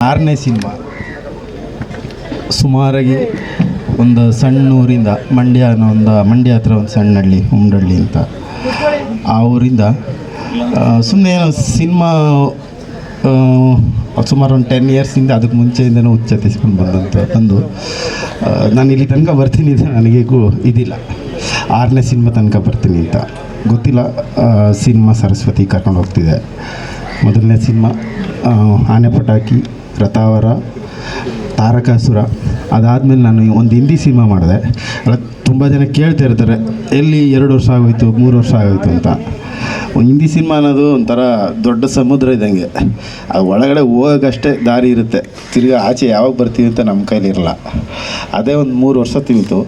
6ನೇ cinema ಸುಮಾರಾಗಿ ಒಂದು ಸಣ್ಣ ಊರಿಂದ ಮಂಡ್ಯ ಹತ್ರ ಒಂದು ಸಣ್ಣ ಹಳ್ಳಿ ಉಮ್ರಳ್ಳಿ ಅಂತ ಆ ಊರಿಂದ ಸುಮ್ಮನೆ ಏನೋ ಸಿನಿಮಾ ಸುಮಾರು ಒಂದು 10 ಇಯರ್ಸಿಂದ ಅದಕ್ಕೆ ಮುಂಚೆಯಿಂದನೂ ಉಚ್ಚತಿಸ್ಕೊಂಡು ಬಂದು ನಾನು ಇಲ್ಲಿ ತನಕ ಬರ್ತೀನಿ ಅಂತ ನನಗೆ ಇದಿಲ್ಲ. 6ನೇ ಸಿನಿಮಾ ತನಕ ಬರ್ತೀನಿ ಅಂತ ಗೊತ್ತಿಲ್ಲ. ಸಿನಿಮಾ ಸರಸ್ವತಿ ಕರ್ಕೊಂಡು ಹೋಗ್ತಿದೆ. ಮೊದಲನೇ ಸಿನಿಮಾ ಆನೆ ಪಟಾಕಿ, ರಥಾವರ, ತಾರಕಾಸುರ. ಅದಾದಮೇಲೆ ನಾನು ಒಂದು ಹಿಂದಿ ಸಿನಿಮಾ ಮಾಡಿದೆ. ಅಲ್ಲ, ತುಂಬ ಜನ ಕೇಳ್ತಾ ಇರ್ತಾರೆ ಎಲ್ಲಿ 2 ವರ್ಷ ಆಗೋಯ್ತು 3 ವರ್ಷ ಆಗೋಯ್ತು ಅಂತ. ಹಿಂದಿ ಸಿನಿಮಾ ಅನ್ನೋದು ಒಂಥರ ದೊಡ್ಡ ಸಮುದ್ರ ಇದ್ದಂಗೆ. ಅದು ಒಳಗಡೆ ಹೋಗೋಕ್ಕಷ್ಟೇ ದಾರಿ ಇರುತ್ತೆ, ತಿರ್ಗಿ ಆಚೆ ಯಾವಾಗ ಬರ್ತೀವಿ ಅಂತ ನಮ್ಮ ಕೈಲಿರಲ್ಲ. ಅದೇ ಒಂದು 3 ವರ್ಷ ತಿಂತು.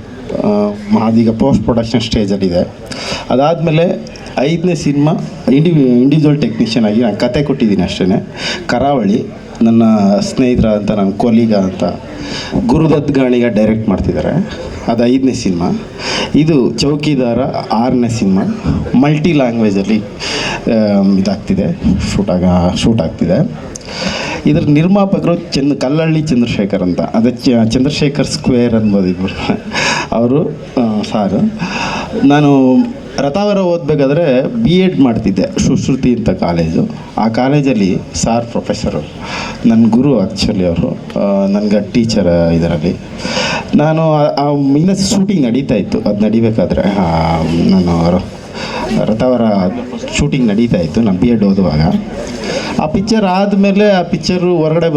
ಅದೀಗ ಪೋಸ್ಟ್ ಪ್ರೊಡಕ್ಷನ್ ಸ್ಟೇಜಲ್ಲಿದೆ. ಅದಾದಮೇಲೆ 5ನೇ ಸಿನಿಮಾ ಇಂಡಿವಿಜುವಲ್ ಟೆಕ್ನಿಷಿಯನ್ ಆಗಿ ನಾನು ಕತೆ ಕೊಟ್ಟಿದ್ದೀನಿ ಅಷ್ಟೇ. ಕರಾವಳಿ ನನ್ನ ಸ್ನೇಹಿತರ ಅಂತ, ನನ್ನ ಕೊಲೀಗ ಅಂತ ಗುರುದತ್ ಗಾಣಿಗ ಡೈರೆಕ್ಟ್ ಮಾಡ್ತಿದ್ದಾರೆ. ಅದು 5ನೇ ಸಿನಿಮಾ. ಇದು ಚೌಕಿದಾರ 6ನೇ ಸಿನಿಮಾ. ಮಲ್ಟಿ ಲ್ಯಾಂಗ್ವೇಜಲ್ಲಿ ಇದಾಗ್ತಿದೆ, ಶೂಟ್ ಆಗ್ತಿದೆ. ಇದರ ನಿರ್ಮಾಪಕರು ಕಲ್ಲಳ್ಳಿ ಚಂದ್ರಶೇಖರ್ ಅಂತ. ಅದೇ ಚಂದ್ರಶೇಖರ್ ಸ್ಕ್ವೇರ್ ಅನ್ಬೋದು ಇಬ್ಬರು ಅವರು ಸಾರು. ನಾನು ರಥಾವರ ಓದಬೇಕಾದ್ರೆ B.Ed ಮಾಡ್ತಿದ್ದೆ, ಸುಶ್ರುತಿ ಅಂತ ಕಾಲೇಜು. ಆ ಕಾಲೇಜಲ್ಲಿ ಸಾರ್ ಪ್ರೊಫೆಸರು, ನನ್ನ ಗುರು ಆ್ಯಕ್ಚುಲಿ ಅವರು, ನನಗೆ ಟೀಚರ್ ಇದರಲ್ಲಿ. ನಾನು ಇನ್ನೂ ಶೂಟಿಂಗ್ ನಡೀತಾ ಇತ್ತು. ಅದು ನಡಿಬೇಕಾದ್ರೆ ನಾನು ರಥಾವರ ಶೂಟಿಂಗ್ ನಡೀತಾ ಇತ್ತು ನಾನು B.Ed ಓದುವಾಗ. ಆ ಪಿಕ್ಚರ್ ಆದಮೇಲೆ ಆ ಪಿಕ್ಚರು ಹೊರಗಡೆ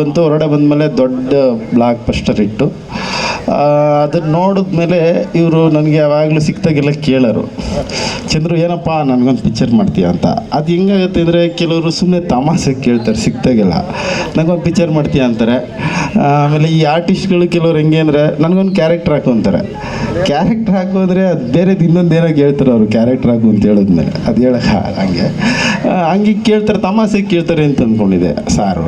ಬಂದಮೇಲೆ ದೊಡ್ಡ ಬ್ಲಾಕ್ ಬಸ್ಟರ್ ಇಟ್ಟು ಅದನ್ನು ನೋಡಿದ್ಮೇಲೆ ಇವರು ನನಗೆ ಯಾವಾಗಲೂ ಸಿಕ್ತಾಗೆಲ್ಲ ಕೇಳೋರು, ಚಂದ್ರು ಏನಪ್ಪ ನನಗೊಂದು ಪಿಕ್ಚರ್ ಮಾಡ್ತೀಯ ಅಂತ. ಅದು ಹೆಂಗಾಗುತ್ತೆ ಅಂದರೆ ಕೆಲವರು ಸುಮ್ಮನೆ ತಮಾಷೆಗೆ ಕೇಳ್ತಾರೆ ಸಿಕ್ತಾಗೆಲ್ಲ, ನನಗೊಂದು ಪಿಕ್ಚರ್ ಮಾಡ್ತೀಯ ಅಂತಾರೆ. ಆಮೇಲೆ ಈ ಆರ್ಟಿಸ್ಟ್ಗಳು ಕೆಲವ್ರು ಹೆಂಗೆ ಅಂದರೆ ನನಗೊಂದು ಕ್ಯಾರೆಕ್ಟರ್ ಹಾಕು ಅಂತಾರೆ. ಕ್ಯಾರೆಕ್ಟರ್ ಹಾಕು ಅಂದರೆ ಅದು ಬೇರೆದು ಇನ್ನೊಂದು ಏನೋ ಹೇಳ್ತಾರೆ ಅವರು, ಕ್ಯಾರೆಕ್ಟರ್ ಹಾಕು ಅಂತ ಹೇಳಿದ್ಮೇಲೆ ಅದು ಹೇಳೋಕೆ ಹಂಗೆ ಕೇಳ್ತಾರೆ, ತಮಾಷೆಗೆ ಕೇಳ್ತಾರೆ ಅಂತ ಅಂದ್ಕೊಂಡಿದ್ದೆ. ಸಾರು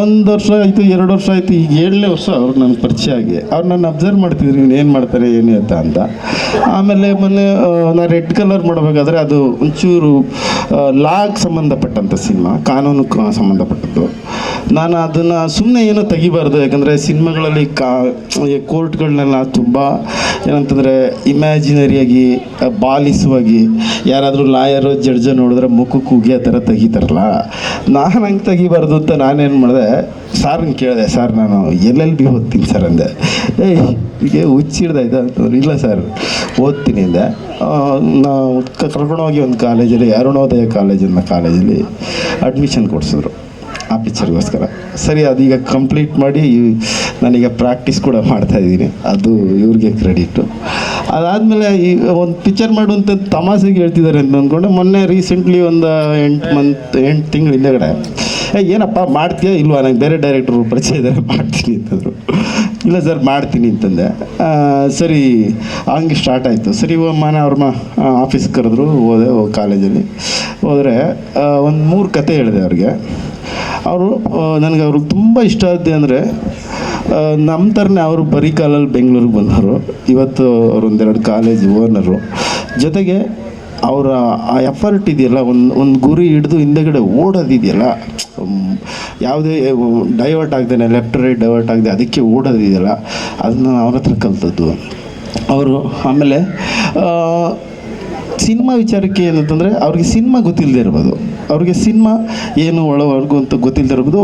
1 ವರ್ಷ ಆಯಿತು, 2 ವರ್ಷ ಆಯಿತು, ಈಗ 7ನೇ ವರ್ಷ ಅವ್ರು ನನ್ನ ಪರಿಚಯ ಆಗಿ ಅವ್ರು ನನ್ನ ಅಬ್ಸರ್ವ್ ಮಾಡ್ತಿದ್ರು, ನೀನು ಏನು ಮಾಡ್ತಾರೆ ಏನು ಅಂತ. ಆಮೇಲೆ ಮೊನ್ನೆ ನಾನು ರೆಡ್ ಕಲರ್ ಮಾಡಬೇಕಾದ್ರೆ ಅದು ಒಂಚೂರು ಲಾಗ್ ಸಂಬಂಧಪಟ್ಟಂಥ ಸಿನಿಮಾ, ಕಾನೂನು ಸಂಬಂಧಪಟ್ಟದ್ದು. ನಾನು ಅದನ್ನು ಸುಮ್ಮನೆ ಏನೋ ತೆಗಿಬಾರ್ದು, ಯಾಕಂದರೆ ಸಿನಿಮಾಗಳಲ್ಲಿ ಕೋರ್ಟ್ಗಳನ್ನೆಲ್ಲ ತುಂಬ ಏನಂತಂದರೆ ಇಮ್ಯಾಜಿನರಿಯಾಗಿ ಬಾಲಿಸುವಾಗಿ ಯಾರಾದರೂ ಲಾಯರು ಜಡ್ಜ ನೋಡಿದ್ರೆ ಮುಖಕ್ಕೆ ಉಗಿ ಆ ಥರ ತೆಗಿತಾರಲ್ಲ, ನಾನು ಹಂಗೆ ತೆಗಿಬಾರ್ದು ಅಂತ ನಾನೇನು ಮಾಡಿದೆ, ಸಾರ್ನ ಕೇಳಿದೆ, ಸರ್ ನಾನು LLB ಓದ್ತೀನಿ ಸರ್ ಅಂದೆ. ಹೀಗೆ ಹುಚ್ಚಿಡ್ದಾಯ್ತು ಅಂತಂದ್ರೆ, ಇಲ್ಲ ಸರ್ ಓದ್ತೀನಿ ಅಂದೆ. ನಾವು ಕರ್ಕೊಂಡೋಗಿ ಒಂದು ಕಾಲೇಜಲ್ಲಿ, ಅರುಣೋದಯ ಕಾಲೇಜಲ್ಲಿ ಅಡ್ಮಿಷನ್ ಕೊಡಿಸಿದ್ರು ಆ ಪಿಕ್ಚರ್ಗೋಸ್ಕರ. ಸರಿ, ಅದೀಗ ಕಂಪ್ಲೀಟ್ ಮಾಡಿ ನಾನೀಗ ಪ್ರಾಕ್ಟೀಸ್ ಕೂಡ ಮಾಡ್ತಾಯಿದ್ದೀನಿ, ಅದು ಇವ್ರಿಗೆ ಕ್ರೆಡಿಟು. ಅದಾದಮೇಲೆ ಈ ಒಂದು ಪಿಕ್ಚರ್ ಮಾಡುವಂಥ ತಮಾಷೆಗೆ ಹೇಳ್ತಿದ್ದಾರೆ ಅಂತ ಅಂದ್ಕೊಂಡೆ. ಮೊನ್ನೆ ರೀಸೆಂಟ್ಲಿ ಒಂದು 8 ತಿಂಗಳು ಹಿಂದೆಗಡೆ ಏನಪ್ಪ ಮಾಡ್ತೀಯಾ ಇಲ್ವಾ, ನಂಗೆ ಬೇರೆ ಡೈರೆಕ್ಟ್ರು ಪರಿಚಯ ಇದ್ದಾರೆ ಮಾಡ್ತೀನಿ ಅಂತಂದರು. ಇಲ್ಲ ಸರ್ ಮಾಡ್ತೀನಿ ಅಂತಂದೆ. ಸರಿ ಹಂಗೆ ಸ್ಟಾರ್ಟ್ ಆಯಿತು. ಸರಿ ಮನೆ ಅವ್ರನ್ನ ಆಫೀಸ್ಗೆ ಕರೆದ್ರು, ಹೋದೆ ಕಾಲೇಜಲ್ಲಿ. ಹೋದರೆ ಒಂದು 3 ಕತೆ ಹೇಳಿದೆ ಅವ್ರಿಗೆ. ನನಗೆ ಅವ್ರಿಗೆ ತುಂಬ ಇಷ್ಟ ಆದ್ದೆ ಅಂದರೆ, ನಮ್ಮ ಥರನೇ ಅವರು ಬರೀ ಕಾಲಲ್ಲಿ ಬೆಂಗಳೂರಿಗೆ ಬಂದವರು. ಇವತ್ತು ಅವರು 1-2 ಕಾಲೇಜ್ ಓನರು. ಜೊತೆಗೆ ಅವರ ಆ ಎಫರ್ಟ್ ಇದೆಯಲ್ಲ, ಒಂದು ಗುರಿ ಹಿಡಿದು ಹಿಂದೆಗಡೆ ಓಡೋದಿದೆಯಲ್ಲ, ಯಾವುದೇ ಡೈವರ್ಟ್ ಆಗದೆ, ಲೆಫ್ಟ್ ರೈಟ್ ಡೈವರ್ಟ್ ಆಗದೆ ಅದಕ್ಕೆ ಓಡೋದಿದೆಯಲ್ಲ, ಅದನ್ನ ಅವ್ರ ಹತ್ರ ಕಲ್ತದ್ದು ಅವರು. ಆಮೇಲೆ ಸಿನಿಮಾ ವಿಚಾರಕ್ಕೆ ಏನಂತಂದರೆ, ಅವ್ರಿಗೆ ಸಿನಿಮಾ ಗೊತ್ತಿಲ್ಲದೆ ಇರ್ಬೋದು, ಅವ್ರಿಗೆ ಸಿನಿಮಾ ಏನು ಒಳವರೆಗೂ ಅಂತ ಗೊತ್ತಿಲ್ಲದೆ ಇರ್ಬೋದು.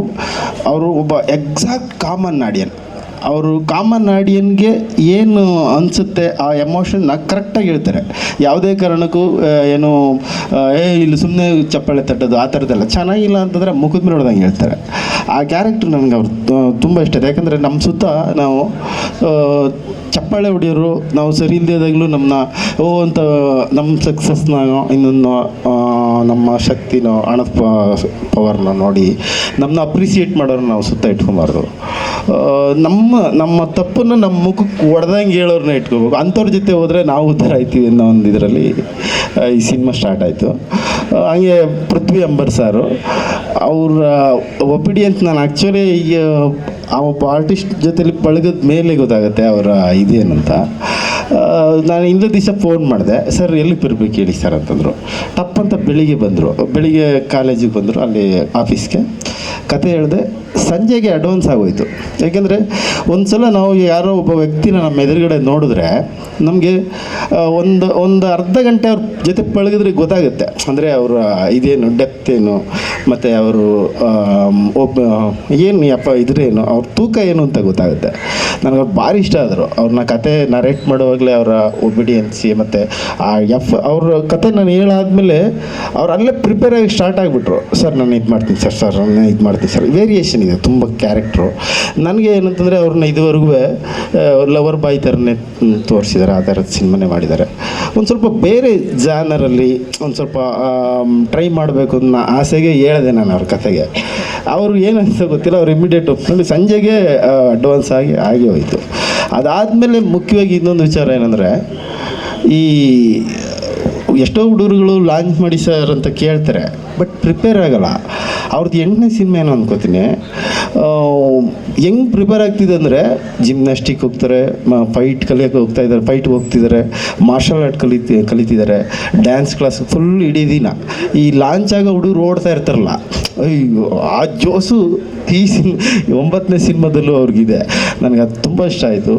ಅವರು ಒಬ್ಬ ಎಕ್ಸಾಕ್ಟ್ ಕಾಮನ್ ಆಡಿಯನ್. ಅವರು ಕಾಮನ್ ಆಡಿಯನ್ಗೆ ಏನು ಅನಿಸುತ್ತೆ ಆ ಎಮೋಷನ್ನ ಕರೆಕ್ಟಾಗಿ ಹೇಳ್ತಾರೆ. ಯಾವುದೇ ಕಾರಣಕ್ಕೂ ಏನು ಇಲ್ಲಿ ಸುಮ್ಮನೆ ಚಪ್ಪಾಳೆ ತಟ್ಟೋದು ಆ ಥರದ್ದೆಲ್ಲ. ಚೆನ್ನಾಗಿಲ್ಲ ಅಂತಂದರೆ ಮುಖದ ಮೇಲೆ ನೋಡ್ದಂಗೆ ಹೇಳ್ತಾರೆ. ಆ ಕ್ಯಾರೆಕ್ಟ್ರ್ ನನಗೆ ಅವ್ರು ತುಂಬ ಇಷ್ಟ ಇದೆ. ಯಾಕಂದರೆ ನಮ್ಮ ಸುತ್ತ ನಾವು ಚಪ್ಪಾಳೆ ಹೊಡಿಯೋರು, ನಾವು ಸರಿ ಇಲ್ಲದಾಗಲೂ ನಮ್ಮನ್ನ ಅಂತ ನಮ್ಮ ಸಕ್ಸಸ್ನಾಗೋ ಇನ್ನೊಂದು ನಮ್ಮ ಶಕ್ತಿನೋ ಹಣದ ಪವರ್ನ ನೋಡಿ ನಮ್ಮನ್ನ ಅಪ್ರಿಸಿಯೇಟ್ ಮಾಡೋರು ನಾವು ಸುತ್ತ ಇಟ್ಕೊಬಾರ್ದು. ನಮ್ಮ ತಪ್ಪನ್ನು ನಮ್ಮ ಮುಖಕ್ಕೆ ಹೊಡೆದಂಗೆ ಹೇಳೋರನ್ನ ಇಟ್ಕೋಬೇಕು. ಅಂಥವ್ರ ಜೊತೆ ಹೋದರೆ ನಾವು ಉದ್ಧಾರ ಆಯ್ತೀವಿ ಅನ್ನೋ ಒಂದು ಇದರಲ್ಲಿ ಈ ಸಿನಿಮಾ ಸ್ಟಾರ್ಟ್ ಆಯಿತು. ಹಾಗೆ ಪೃಥ್ವಿ ಅಂಬರ್ ಸಾರು ಅವರ ಒಪಿಡಿಯನ್ಸ್, ನಾನು ಆ್ಯಕ್ಚುಲಿ ಆ ಒಬ್ಬ ಆರ್ಟಿಸ್ಟ್ ಜೊತೆಲಿ ಪಳಗದ ಮೇಲೆ ಗೊತ್ತಾಗುತ್ತೆ ಅವರ ಇದೇನಂತ. ನಾನು ಇಂದು ದಿವಸ ಫೋನ್ ಮಾಡಿದೆ, ಸರ್ ಎಲ್ಲಿ ಬರಬೇಕು ಹೇಳಿ ಸರ್ ಅಂತಂದರು. ಟಪ್ ಅಂತ ಬೆಳಿಗ್ಗೆ ಬಂದರು, ಬೆಳಿಗ್ಗೆ ಕಾಲೇಜಿಗೆ ಬಂದರು, ಅಲ್ಲಿ ಆಫೀಸ್ಗೆ ಕತೆ ಹೇಳಿದೆ. ಸಂಜೆಗೆ ಅಡ್ವಾನ್ಸ್ ಆಗೋಯ್ತು. ಯಾಕೆಂದರೆ ಒಂದು ಸಲ ನಾವು ಯಾರೋ ಒಬ್ಬ ವ್ಯಕ್ತಿನ ನಮ್ಮ ಎದುರುಗಡೆ ನೋಡಿದ್ರೆ ನಮಗೆ ಒಂದು ಅರ್ಧ ಗಂಟೆ ಅವ್ರ ಜೊತೆ ಪಳಗಿದ್ರೆ ಗೊತ್ತಾಗುತ್ತೆ. ಅಂದರೆ ಅವರ ಇದೇನು ಡೆಪ್ತ್ ಏನು, ಮತ್ತು ಅವರು ಏನು ಇದ್ರೇನು, ಅವ್ರ ತೂಕ ಏನು ಅಂತ ಗೊತ್ತಾಗುತ್ತೆ. ನನಗೆ ಅವ್ರು ಭಾರಿ ಇಷ್ಟ ಆದರು. ಅವ್ರನ್ನ ಕತೆ ನರೇಟ್ ಮಾಡುವಾಗಲೇ ಅವರ ಒಬಿಡಿಯನ್ಸಿ ಮತ್ತು ಅವ್ರ ಕತೆ ನಾನು ಹೇಳಾದ್ಮೇಲೆ ಅವ್ರು ಅಲ್ಲೇ ಪ್ರಿಪೇರ್ ಆಗಿ ಸ್ಟಾರ್ಟ್ ಆಗಿಬಿಟ್ರು. ಸರ್ ನಾನು ಇದು ಮಾಡ್ತೀನಿ ಸರ್ ನಾನು ಇದು ಮಾಡ್ತೀನಿ ಸರ್. ವೇರಿಯೇಷನ್ ಇದೆ ತುಂಬ ಕ್ಯಾರೆಕ್ಟ್ರು. ನನಗೆ ಏನಂತಂದರೆ ಅವ್ರನ್ನ ಇದುವರೆಗೂ ಲವರ್ ಬಾಯ್ ಥರನೇ ತೋರಿಸಿದ್ದಾರೆ, ಆ ಥರದ ಸಿನಿಮಾನೇ ಮಾಡಿದ್ದಾರೆ. ಒಂದು ಸ್ವಲ್ಪ ಬೇರೆ ಜಾನರಲ್ಲಿ ಒಂದು ಸ್ವಲ್ಪ ಟ್ರೈ ಮಾಡಬೇಕು ಅನ್ನೋ ಆಸೆಗೆ ಹೇಳಿದೆ ನಾನು ಅವ್ರ ಕತೆಗೆ. ಅವರು ಏನಂತ ಗೊತ್ತಿಲ್ಲ, ಅವ್ರು ಇಮಿಡಿಯೇಟ್ ಒಪ್ಕೊಂಡು ಸಂಜೆಗೆ ಅಡ್ವಾನ್ಸ್ ಆಗಿ ಹೋಯಿತು. ಅದಾದಮೇಲೆ ಮುಖ್ಯವಾಗಿ ಇನ್ನೊಂದು ವಿಚಾರ ಏನಂದರೆ, ಈ ಎಷ್ಟೋ ಹುಡುಗರುಗಳು ಲಾಂಚ್ ಮಾಡಿ ಸರ್ ಅಂತ ಕೇಳ್ತಾರೆ, ಬಟ್ ಪ್ರಿಪೇರ್ ಆಗೋಲ್ಲ. ಅವ್ರದ್ದು 8ನೇ ಸಿನಿಮಾ ಏನೋ ಅಂದ್ಕೋತೀನಿ. ಹೆಂಗೆ ಪ್ರಿಪೇರ್ ಆಗ್ತಿದೆ ಅಂದರೆ, ಜಿಮ್ನಾಸ್ಟಿಕ್ ಹೋಗ್ತಾರೆ, ಫೈಟ್ ಕಲಿಯೋಕ್ಕೆ ಹೋಗ್ತಾಯಿದ್ದಾರೆ, ಫೈಟ್ಗೆ ಹೋಗ್ತಿದ್ದಾರೆ, ಮಾರ್ಷಲ್ ಆರ್ಟ್ ಕಲಿತಿದ್ದಾರೆ, ಡ್ಯಾನ್ಸ್ ಕ್ಲಾಸ್ ಫುಲ್ ಇಡೀ ದಿನ. ಈ ಲಾಂಚ್ ಆಗೋ ಹುಡುಗರು ಓಡ್ತಾ ಇರ್ತಾರಲ್ಲ, ಅಯ್ಯೋ ಆ ಜೋಸು ಈ 9ನೇ ಸಿನಿಮಾದಲ್ಲೂ ಅವ್ರಿಗಿದೆ. ನನಗೆ ಅದು ತುಂಬ ಇಷ್ಟ ಆಯಿತು.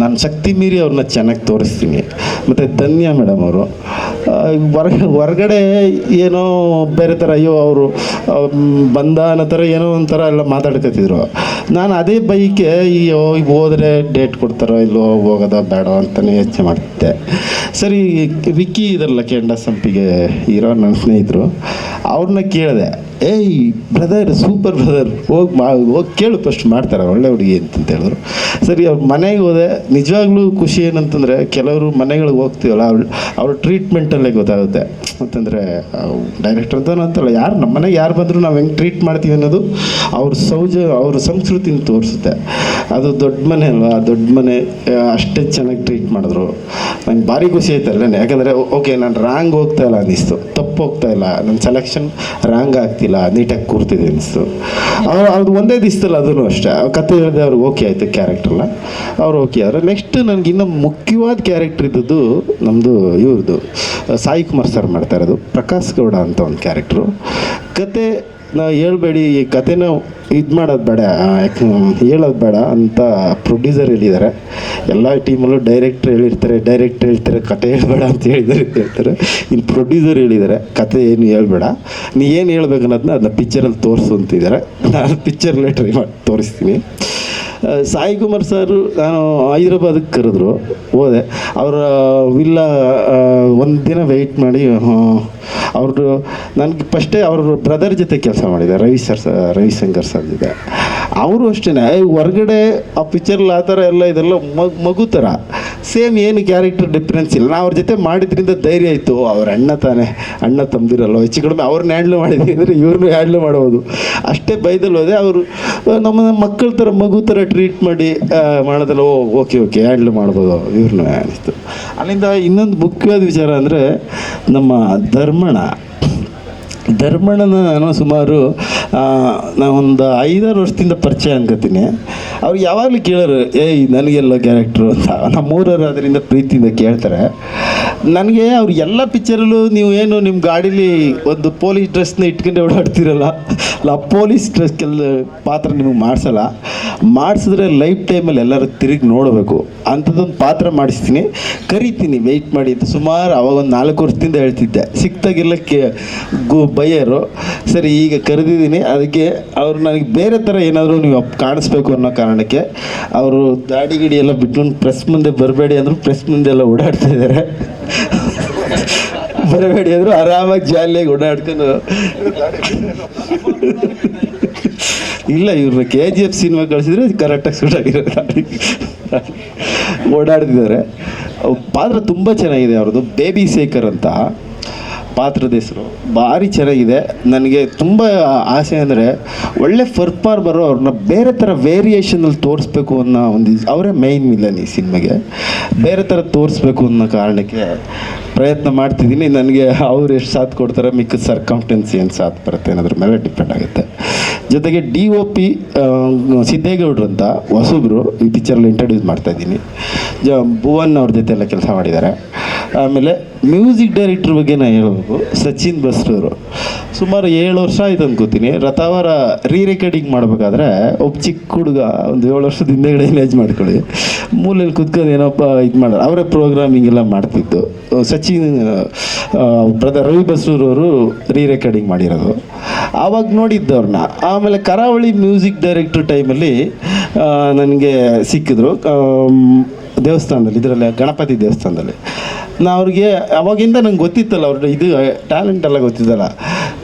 ನಾನು ಶಕ್ತಿ ಮೀರಿ ಅವ್ರನ್ನ ಚೆನ್ನಾಗಿ ತೋರಿಸ್ತೀನಿ. ಮತ್ತು ಧನ್ಯ ಮೇಡಮ್ ಅವರು ಹೊರಗಡೆ ಏನೋ ಬೇರೆ ಥರ, ಅಯ್ಯೋ ಅವರು ಬಂದ ಅನ್ನೋ ಥರ ಏನೋ ಒಂಥರ ಎಲ್ಲ ಮಾತಾಡ್ಕೊತಿದ್ರು. ನಾನು ಅದೇ ಬೈಕೆ ಈಗ ಹೋದರೆ ಡೇಟ್ ಕೊಡ್ತಾರೋ ಇಲ್ಲೋ, ಹೋಗೋದ ಬೇಡ ಅಂತಲೇ ಯೋಚನೆ ಮಾಡ್ತಿದ್ದೆ. ಸರಿ, ವಿಕ್ಕಿ ಇದರಲ್ಲ ಕೆಂಡ ಸಂಪಿಗೆ ಇರೋ ನನ್ನ ಸ್ನೇಹಿತರು, ಅವ್ರನ್ನ ಕೇಳಿದೆ, ಏಯ್ ಬ್ರದರ್, ಸೂಪರ್ ಬ್ರದರ್, ಹೋಗಿ ಕೇಳು ಫಸ್ಟ್, ಮಾಡ್ತಾರೆ ಒಳ್ಳೆ ಹುಡುಗಿ ಅಂತ ಹೇಳಿದ್ರು. ಸರಿ, ಅವ್ರ ಮನೆಗೆ ಹೋದೆ. ನಿಜವಾಗ್ಲೂ ಖುಷಿ ಏನಂತಂದರೆ, ಕೆಲವರು ಮನೆಗಳಿಗೆ ಹೋಗ್ತೀವಲ್ಲ, ಅವ್ರ ಟ್ರೀಟ್ಮೆಂಟಲ್ಲೇ ಗೊತ್ತಾಗುತ್ತೆ. ಅಂತಂದರೆ ಡೈರೆಕ್ಟರ್ ಅಂತಲ್ಲ, ಯಾರು ನಮ್ಮ ಮನೆಗೆ ಯಾರು ಬಂದರೂ ನಾವು ಹೆಂಗೆ ಟ್ರೀಟ್ ಮಾಡ್ತೀವಿ ಅನ್ನೋದು ಅವ್ರ ಸಂಸ್ಕೃತಿನ ತೋರಿಸುತ್ತೆ. ಅದು ದೊಡ್ಡ ಮನೆ ಅಲ್ವಾ, ಆ ದೊಡ್ಡ ಮನೆ ಅಷ್ಟೇ ಚೆನ್ನಾಗಿ ಟ್ರೀಟ್ ಮಾಡಿದ್ರು. ನಂಗೆ ಭಾರಿ ಖುಷಿ ಆಯ್ತಲ್ಲ. ಯಾಕಂದರೆ ಓಕೆ, ನಾನು ರಾಂಗ್ ಹೋಗ್ತಾ ಇಲ್ಲ ಅನ್ನಿಸ್ತು, ತಪ್ಪು ಹೋಗ್ತಾ ಇಲ್ಲ, ನನ್ನ ಸೆಲೆಕ್ಷನ್ ರಾಂಗ್ ಆಗ್ತಿಲ್ಲ, ನೀಟಾಗಿ ಕೂರ್ತಿದೆ ಅನ್ನಿಸ್ತು. ಅದು ಒಂದೇ ದಿವಸದಲ್ಲಿ ಅದೂ ಅಷ್ಟೇ ಕತೆ ಹೇಳಿದೆ, ಅವ್ರಿಗೆ ಓಕೆ ಆಯಿತು ಕ್ಯಾರೆಕ್ಟ್ರಲ್ಲ, ಅವ್ರು ಓಕೆ ಆದರೆ. ನೆಕ್ಸ್ಟ್ ನನಗೆ ಇನ್ನೂ ಮುಖ್ಯವಾದ ಕ್ಯಾರೆಕ್ಟರ್ ಇದ್ದದ್ದು ನಮ್ಮದು ಇವ್ರದ್ದು ಸಾಯಿ ಕುಮಾರ್ ಸರ್ ಮಾಡ್ತಾ ಇರೋದು ಪ್ರಕಾಶ್ ಗೌಡ ಅಂತ ಒಂದು ಕ್ಯಾರೆಕ್ಟ್ರು. ಕತೆ ಹೇಳ್ಬೇಡಿ, ಈ ಕತೆನ ಇದು ಮಾಡೋದು ಬೇಡ, ಹೇಳೋದು ಬೇಡ ಅಂತ ಪ್ರೊಡ್ಯೂಸರ್ ಹೇಳಿದ್ದಾರೆ. ಎಲ್ಲ ಟೀಮಲ್ಲೂ ಡೈರೆಕ್ಟ್ರ್ ಹೇಳ್ತಾರೆ ಕತೆ ಹೇಳ್ಬೇಡ ಅಂತ ಹೇಳ್ತಾರೆ. ಇನ್ನು ಪ್ರೊಡ್ಯೂಸರ್ ಹೇಳಿದ್ದಾರೆ ಕತೆ ಏನು ಹೇಳ್ಬೇಡ, ನೀ ಏನು ಹೇಳ್ಬೇಕು ಅನ್ನೋದನ್ನ ಅದನ್ನ ಪಿಕ್ಚರಲ್ಲಿ ತೋರಿಸು ಅಂತಿದ್ದಾರೆ. ನಾನು ಪಿಕ್ಚರಲ್ಲೇ ಟ್ರೈ ಮಾಡಿ ತೋರಿಸ್ತೀನಿ. ಸಾಯಿ ಕುಮಾರ್ ಸರ್ ನಾನು ಹೈದ್ರಾಬಾದಕ್ಕೆ ಕರೆದ್ರು, ಹೋದೆ. ಅವರ ವಿಲ್ಲ ಒಂದು ದಿನ ವೆಯ್ಟ್ ಮಾಡಿ, ಅವ್ರದ್ದು ನನಗೆ ಫಸ್ಟೇ ಅವ್ರ ಬ್ರದರ್ ಜೊತೆ ಕೆಲಸ ಮಾಡಿದೆ, ರವಿಶಂಕರ್ ಸರ್ ಜೊತೆ. ಅವರು ಅಷ್ಟೇ ಹೊರಗಡೆ ಆ ಪಿಕ್ಚರ್ಲಿ ಆ ಥರ ಎಲ್ಲ ಇದೆಲ್ಲ ಮಗು ಥರ ಸೇಮ್, ಏನು ಕ್ಯಾರೆಕ್ಟರ್ ಡಿಫ್ರೆನ್ಸ್ ಇಲ್ಲ. ನಾವು ಅವ್ರ ಜೊತೆ ಮಾಡಿದ್ರಿಂದ ಧೈರ್ಯ ಆಯಿತು. ಅವ್ರ ಅಣ್ಣ ತಮ್ಮದಿರಲ್ಲ, ಹೆಚ್ಚು ಕಡಿಮೆ ಅವ್ರನ್ನ ಹ್ಯಾಂಡ್ಲ್ ಮಾಡಿದ್ವಿ ಅಂದರೆ ಇವ್ರನ್ನೂ ಹ್ಯಾಂಡ್ಲ್ ಮಾಡ್ಬೋದು, ಅಷ್ಟೇ ಬೈದಲ್ಲಿ ಹೋದೆ. ಅವರು ನಮ್ಮ ಮಕ್ಕಳ ಥರ ಮಗು ಥರ ಟ್ರೀಟ್ ಮಾಡಿ ಮಾಡೋದಲ್ಲ, ಓಕೆ ಹ್ಯಾಂಡ್ಲ್ ಮಾಡ್ಬೋದು ಇವ್ರನ್ನೂ ಅನಿಸ್ತು. ಅಲ್ಲಿಂದ ಇನ್ನೊಂದು ಮುಖ್ಯವಾದ ವಿಚಾರ ಅಂದರೆ, ನಮ್ಮ ಧರ್ಮಣ್ಣನ ನಾನು ಸುಮಾರು ನಾವೊಂದು 5-6 ವರ್ಷದಿಂದ ಪರಿಚಯ ಅನ್ಕೋತೀನಿ. ಅವ್ರು ಯಾವಾಗಲೂ ಕೇಳೋರು, ಏಯ್ ನನಗೆಲ್ಲ ಕ್ಯಾರೆಕ್ಟ್ರು ಅಂತ. ನಮ್ಮೂರವರು ಅದರಿಂದ ಪ್ರೀತಿಯಿಂದ ಕೇಳ್ತಾರೆ. ನನಗೆ ಅವ್ರು ಎಲ್ಲ ಪಿಕ್ಚರಲ್ಲೂ ನೀವು ಏನು ನಿಮ್ಮ ಗಾಡೀಲಿ ಒಂದು ಪೊಲೀಸ್ ಡ್ರೆಸ್ನ ಇಟ್ಕೊಂಡೆ ಓಡಾಡ್ತಿರಲ್ಲ, ಆ ಪೊಲೀಸ್ ಡ್ರೆಸ್ಗೆಲ್ಲ ಪಾತ್ರ ನಿಮಗೆ ಮಾಡಿಸಿದ್ರೆ ಲೈಫ್ ಟೈಮಲ್ಲಿ ಎಲ್ಲರೂ ತಿರುಗಿ ನೋಡಬೇಕು ಅಂಥದ್ದೊಂದು ಪಾತ್ರ ಮಾಡಿಸ್ತೀನಿ, ಕರಿತೀನಿ ವೆಯ್ಟ್ ಮಾಡಿ ಅಂತ ಸುಮಾರು ಅವಾಗ ಒಂದು 4 ವರ್ಷದಿಂದ ಹೇಳ್ತಿದ್ದೆ. ಸಿಕ್ತಾಗೆಲ್ಲ ಬೈಯರು. ಸರಿ, ಈಗ ಕರೆದಿದ್ದೀನಿ. ಅದಕ್ಕೆ ಅವರು ನನಗೆ ಬೇರೆ ಥರ ಏನಾದರೂ ನೀವು ಕಾಣಿಸ್ಬೇಕು ಅನ್ನೋ ಕಾರಣಕ್ಕೆ ಅವರು ದಾಡಿ ಗಿಡಿ ಎಲ್ಲ ಬಿಟ್ಕೊಂಡು ಪ್ರೆಸ್ ಮುಂದೆ ಬರಬೇಡಿ ಅಂದರು, ಪ್ರೆಸ್ ಮುಂದೆ ಎಲ್ಲ ಓಡಾಡ್ತಾ ಇದ್ದಾರೆ. ಬರಬೇಡಿ ಅಂದರು, ಆರಾಮಾಗಿ ಜಾಲಿಯಾಗಿ ಓಡಾಡ್ಕೊಂಡು ಇಲ್ಲ, ಇವ್ರನ್ನ KGF ಸಿನಿಮಾ ಕಳಿಸಿದ್ರೆ ಕರೆಕ್ಟಾಗಿ ಸೂಟಾಗಿರೋ ಓಡಾಡ್ತಿದ್ದಾರೆ. ಪಾತ್ರ ತುಂಬ ಚೆನ್ನಾಗಿದೆ ಅವ್ರದ್ದು. ಬೇಬಿ ಶೇಖರ್ ಅಂತ ಪಾತ್ರದ ಹೆಸರು, ಭಾರಿ ಚೆನ್ನಾಗಿದೆ. ನನಗೆ ತುಂಬ ಆಸೆ ಅಂದರೆ ಒಳ್ಳೆ ಪರ್ಫಾರ್ಮರು, ಅವ್ರನ್ನ ಬೇರೆ ಥರ ವೇರಿಯೇಷನಲ್ಲಿ ತೋರಿಸ್ಬೇಕು ಅನ್ನೋ ಒಂದು, ಅವರೇ ಮೈನ್ ವಿಲನ್ ಈ ಸಿನಿಮಾಗೆ. ಬೇರೆ ಥರ ತೋರಿಸ್ಬೇಕು ಅನ್ನೋ ಕಾರಣಕ್ಕೆ ಪ್ರಯತ್ನ ಮಾಡ್ತಿದ್ದೀನಿ. ನನಗೆ ಅವ್ರು ಎಷ್ಟು ಸಾಥ್ ಕೊಡ್ತಾರೆ, ಮಿಕ್ಕಿದ ಸರ್ಕಮ್ಸ್ಟೆನ್ಸಿ ಏನು ಸಾಥ್ ಬರುತ್ತೆ ಅನ್ನೋದ್ರ ಮೇಲೆ ಡಿಪೆಂಡ್ ಆಗುತ್ತೆ. ಜೊತೆಗೆ DOP ಸಿದ್ದೇಗೌಡರು ಅಂತ ಹೊಸಬ್ರು ಈ ಪಿಕ್ಚರಲ್ಲಿ ಇಂಟ್ರಡ್ಯೂಸ್ ಮಾಡ್ತಾಯಿದ್ದೀನಿ. ಭುವನ್ ಅವ್ರ ಜೊತೆ ಎಲ್ಲ ಕೆಲಸ ಮಾಡಿದ್ದಾರೆ. ಆಮೇಲೆ ಮ್ಯೂಸಿಕ್ ಡೈರೆಕ್ಟ್ರ್ ಬಗ್ಗೆ ನಾನು ಹೇಳಬೇಕು, ಸಚಿನ್ ಬಸ್ರೂರು. ಸುಮಾರು 7 ವರ್ಷ ಆಯ್ತು ಅನ್ಕೋತೀನಿ. ರಥಾವರ ರೆಕಾರ್ಡಿಂಗ್ ಮಾಡಬೇಕಾದ್ರೆ ಒಬ್ಬ ಚಿಕ್ಕ ಹುಡುಗ ಒಂದು 7 ವರ್ಷದ ಹಿಂದೆಗಡೆ ಇಮೇಜ್ ಮಾಡ್ಕೊಳ್ಳಿ, ಮೂಲೆಯಲ್ಲಿ ಕುತ್ಕೊಂಡು ಏನಪ್ಪ ಇದು ಮಾಡೋದು, ಅವರೇ ಪ್ರೋಗ್ರಾಮಿಂಗ್ ಎಲ್ಲ ಮಾಡ್ತಿದ್ದು. ಸಚಿನ್ ಬ್ರದರ್ ರವಿ ಬಸ್ರೂರವರು ರೆಕಾರ್ಡಿಂಗ್ ಮಾಡಿರೋದು. ಆವಾಗ ನೋಡಿದ್ದವ್ರನ್ನ. ಆಮೇಲೆ ಕರಾವಳಿ ಮ್ಯೂಸಿಕ್ ಡೈರೆಕ್ಟ್ರ್ ಟೈಮಲ್ಲಿ ನನಗೆ ಸಿಕ್ಕಿದ್ರು ದೇವಸ್ಥಾನದಲ್ಲಿ, ಇದರಲ್ಲಿ ಗಣಪತಿ ದೇವಸ್ಥಾನದಲ್ಲಿ. ನಾ ಅವ್ರಿಗೆ ಅವಾಗಿಂದ ನಂಗೆ ಗೊತ್ತಿತ್ತಲ್ಲ ಅವ್ರ ಇದು ಟ್ಯಾಲೆಂಟ್ ಎಲ್ಲ ಗೊತ್ತಿದ್ದಲ್ಲ.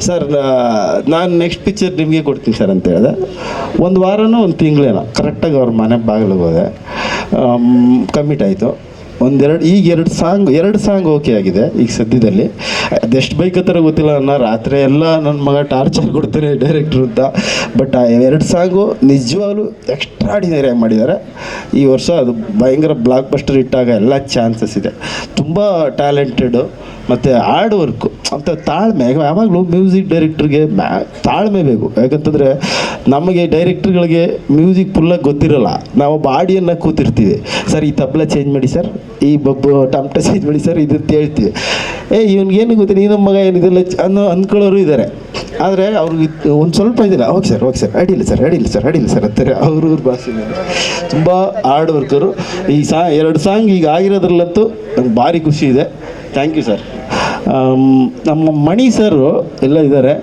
ಸರ್ ನಾನು ನೆಕ್ಸ್ಟ್ ಪಿಕ್ಚರ್ ನಿಮಗೆ ಕೊಡ್ತೀನಿ ಸರ್ ಅಂತ ಹೇಳಿದೆ. ಒಂದು ವಾರನೂ ಒಂದು ತಿಂಗಳೇನೋ ಕರೆಕ್ಟಾಗಿ ಅವ್ರ ಮನೆ ಬಾಗಿಲಿಗೆ ಹೋದೆ. ಕಮಿಟ್ ಆಯಿತು. ಈಗ ಎರಡು ಸಾಂಗ್ ಓಕೆ ಆಗಿದೆ ಈಗ ಸದ್ಯದಲ್ಲಿ. ಅದೆಷ್ಟು ಬೈಕತ್ತರ ಗೊತ್ತಿಲ್ಲ, ನಾನು ರಾತ್ರಿ ಎಲ್ಲ ನನ್ನ ಮಗ ಟಾರ್ಚರ್ ಕೊಡ್ತಾರೆ ಡೈರೆಕ್ಟ್ರು ಅಂತ. ಬಟ್ ಆ 2 ಸಾಂಗು ನಿಜವಾಗ್ಲೂ ಎಕ್ಸ್ಟ್ರಾಡಿನರಿಯಾಗಿ ಮಾಡಿದ್ದಾರೆ. ಈ ವರ್ಷ ಅದು ಭಯಂಕರ ಬ್ಲಾಕ್ ಬಸ್ಟರ್ ಇಟ್ಟಾಗ ಎಲ್ಲ ಚಾನ್ಸಸ್ ಇದೆ. ತುಂಬ ಟ್ಯಾಲೆಂಟೆಡು ಮತ್ತು ಹಾರ್ಡ್ ವರ್ಕು ಅಂತ ತಾಳ್ಮೆ. ಯಾವಾಗಲೂ ಮ್ಯೂಸಿಕ್ ಡೈರೆಕ್ಟ್ರಿಗೆ ತಾಳ್ಮೆ ಬೇಕು. ಯಾಕಂತಂದರೆ ನಮಗೆ ಡೈರೆಕ್ಟ್ರುಗಳಿಗೆ ಮ್ಯೂಸಿಕ್ ಫುಲ್ಲಾಗಿ ಗೊತ್ತಿರೋಲ್ಲ. ನಾವು ಬಾಡಿಯನ್ನು ಕೂತಿರ್ತೀವಿ, ಸರ್ ಈ ತಬಲ ಚೇಂಜ್ ಮಾಡಿ ಸರ್, ಈ ಟಮಟ ಚೇಂಜ್ ಮಾಡಿ ಸರ್ ಇದು ಅಂತ ಹೇಳ್ತೀವಿ. ಇವನಿಗೇನು ಗೊತ್ತಿಲ್ಲ, ಈ ನಮ್ಮ ಮಗ ಏನಿದೆಲ್ಲ ಅಂದ್ಕೊಳ್ಳೋರು ಇದ್ದಾರೆ. ಆದರೆ ಅವ್ರಿಗೆ ಒಂದು ಸ್ವಲ್ಪ ಇದಿಲ್ಲ, ಓಕೆ ಸರ್ ಅಡಿಲ್ಲ ಸರ್ ಅಂತಾರೆ ಅವ್ರ ಭಾಷೆ. ತುಂಬ ಹಾರ್ಡ್ ವರ್ಕರು. ಈ 2 ಸಾಂಗ್ ಈಗ ಆಗಿರೋದ್ರಲ್ಲಂತೂ ನಂಗೆ ಭಾರಿ ಖುಷಿ ಇದೆ. Thank you sir. ನಮ್ಮ ಮಣಿ ಸರು ಎಲ್ಲ ಇದ್ದಾರೆ.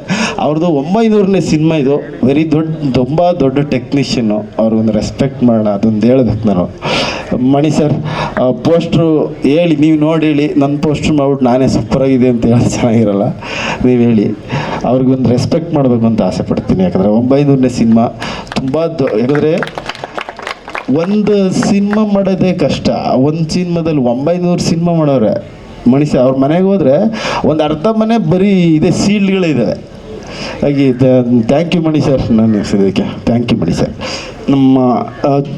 ಅವ್ರದ್ದು 900ನೇ ಸಿನಿಮಾ ಇದು. ತುಂಬ ದೊಡ್ಡ ಟೆಕ್ನಿಷಿಯನ್ನು. ಅವ್ರಿಗೊಂದು ರೆಸ್ಪೆಕ್ಟ್ ಮಾಡೋಣ, ಅದೊಂದು ಹೇಳ್ಬೇಕು ನಾನು. ಮಣಿ ಸರ್ ಪೋಸ್ಟ್ರು ಹೇಳಿ, ನೀವು ನೋಡಿ ಹೇಳಿ, ನನ್ನ ಪೋಸ್ಟ್ರ್ ಮಾಡ್ಬಿಟ್ಟು ನಾನೇ ಸೂಪರಾಗಿದೆ ಅಂತ ಹೇಳಿ ಚೆನ್ನಾಗಿರಲ್ಲ. ನೀವು ಹೇಳಿ, ಅವ್ರಿಗೊಂದು ರೆಸ್ಪೆಕ್ಟ್ ಮಾಡಬೇಕು ಅಂತ ಆಸೆ ಪಡ್ತೀನಿ. ಯಾಕಂದರೆ 900ನೇ ಸಿನಿಮಾ ತುಂಬ ಯಾಕಂದರೆ ಒಂದು ಸಿನಿಮಾ ಮಾಡೋದೇ ಕಷ್ಟ. ಒಂದು ಸಿನಿಮಾದಲ್ಲಿ 900 ಸಿನಿಮಾ ಮಾಡೋರೆ ಮನುಷ್ಯ. ಅವ್ರ ಮನೆಗೆ ಹೋದರೆ ಒಂದು ಅರ್ಧ ಮನೆ ಬರೀ ಇದೆ ಸೀಲ್ಡ್ಗಳಿದ್ದಾವೆ. ಹಾಗೆ ಥ್ಯಾಂಕ್ ಯು ಮಣಿ ಸರ್, ನಾನು ಇದಕ್ಕೆ ಥ್ಯಾಂಕ್ ಯು ಮಣಿ ಸರ್. ನಮ್ಮ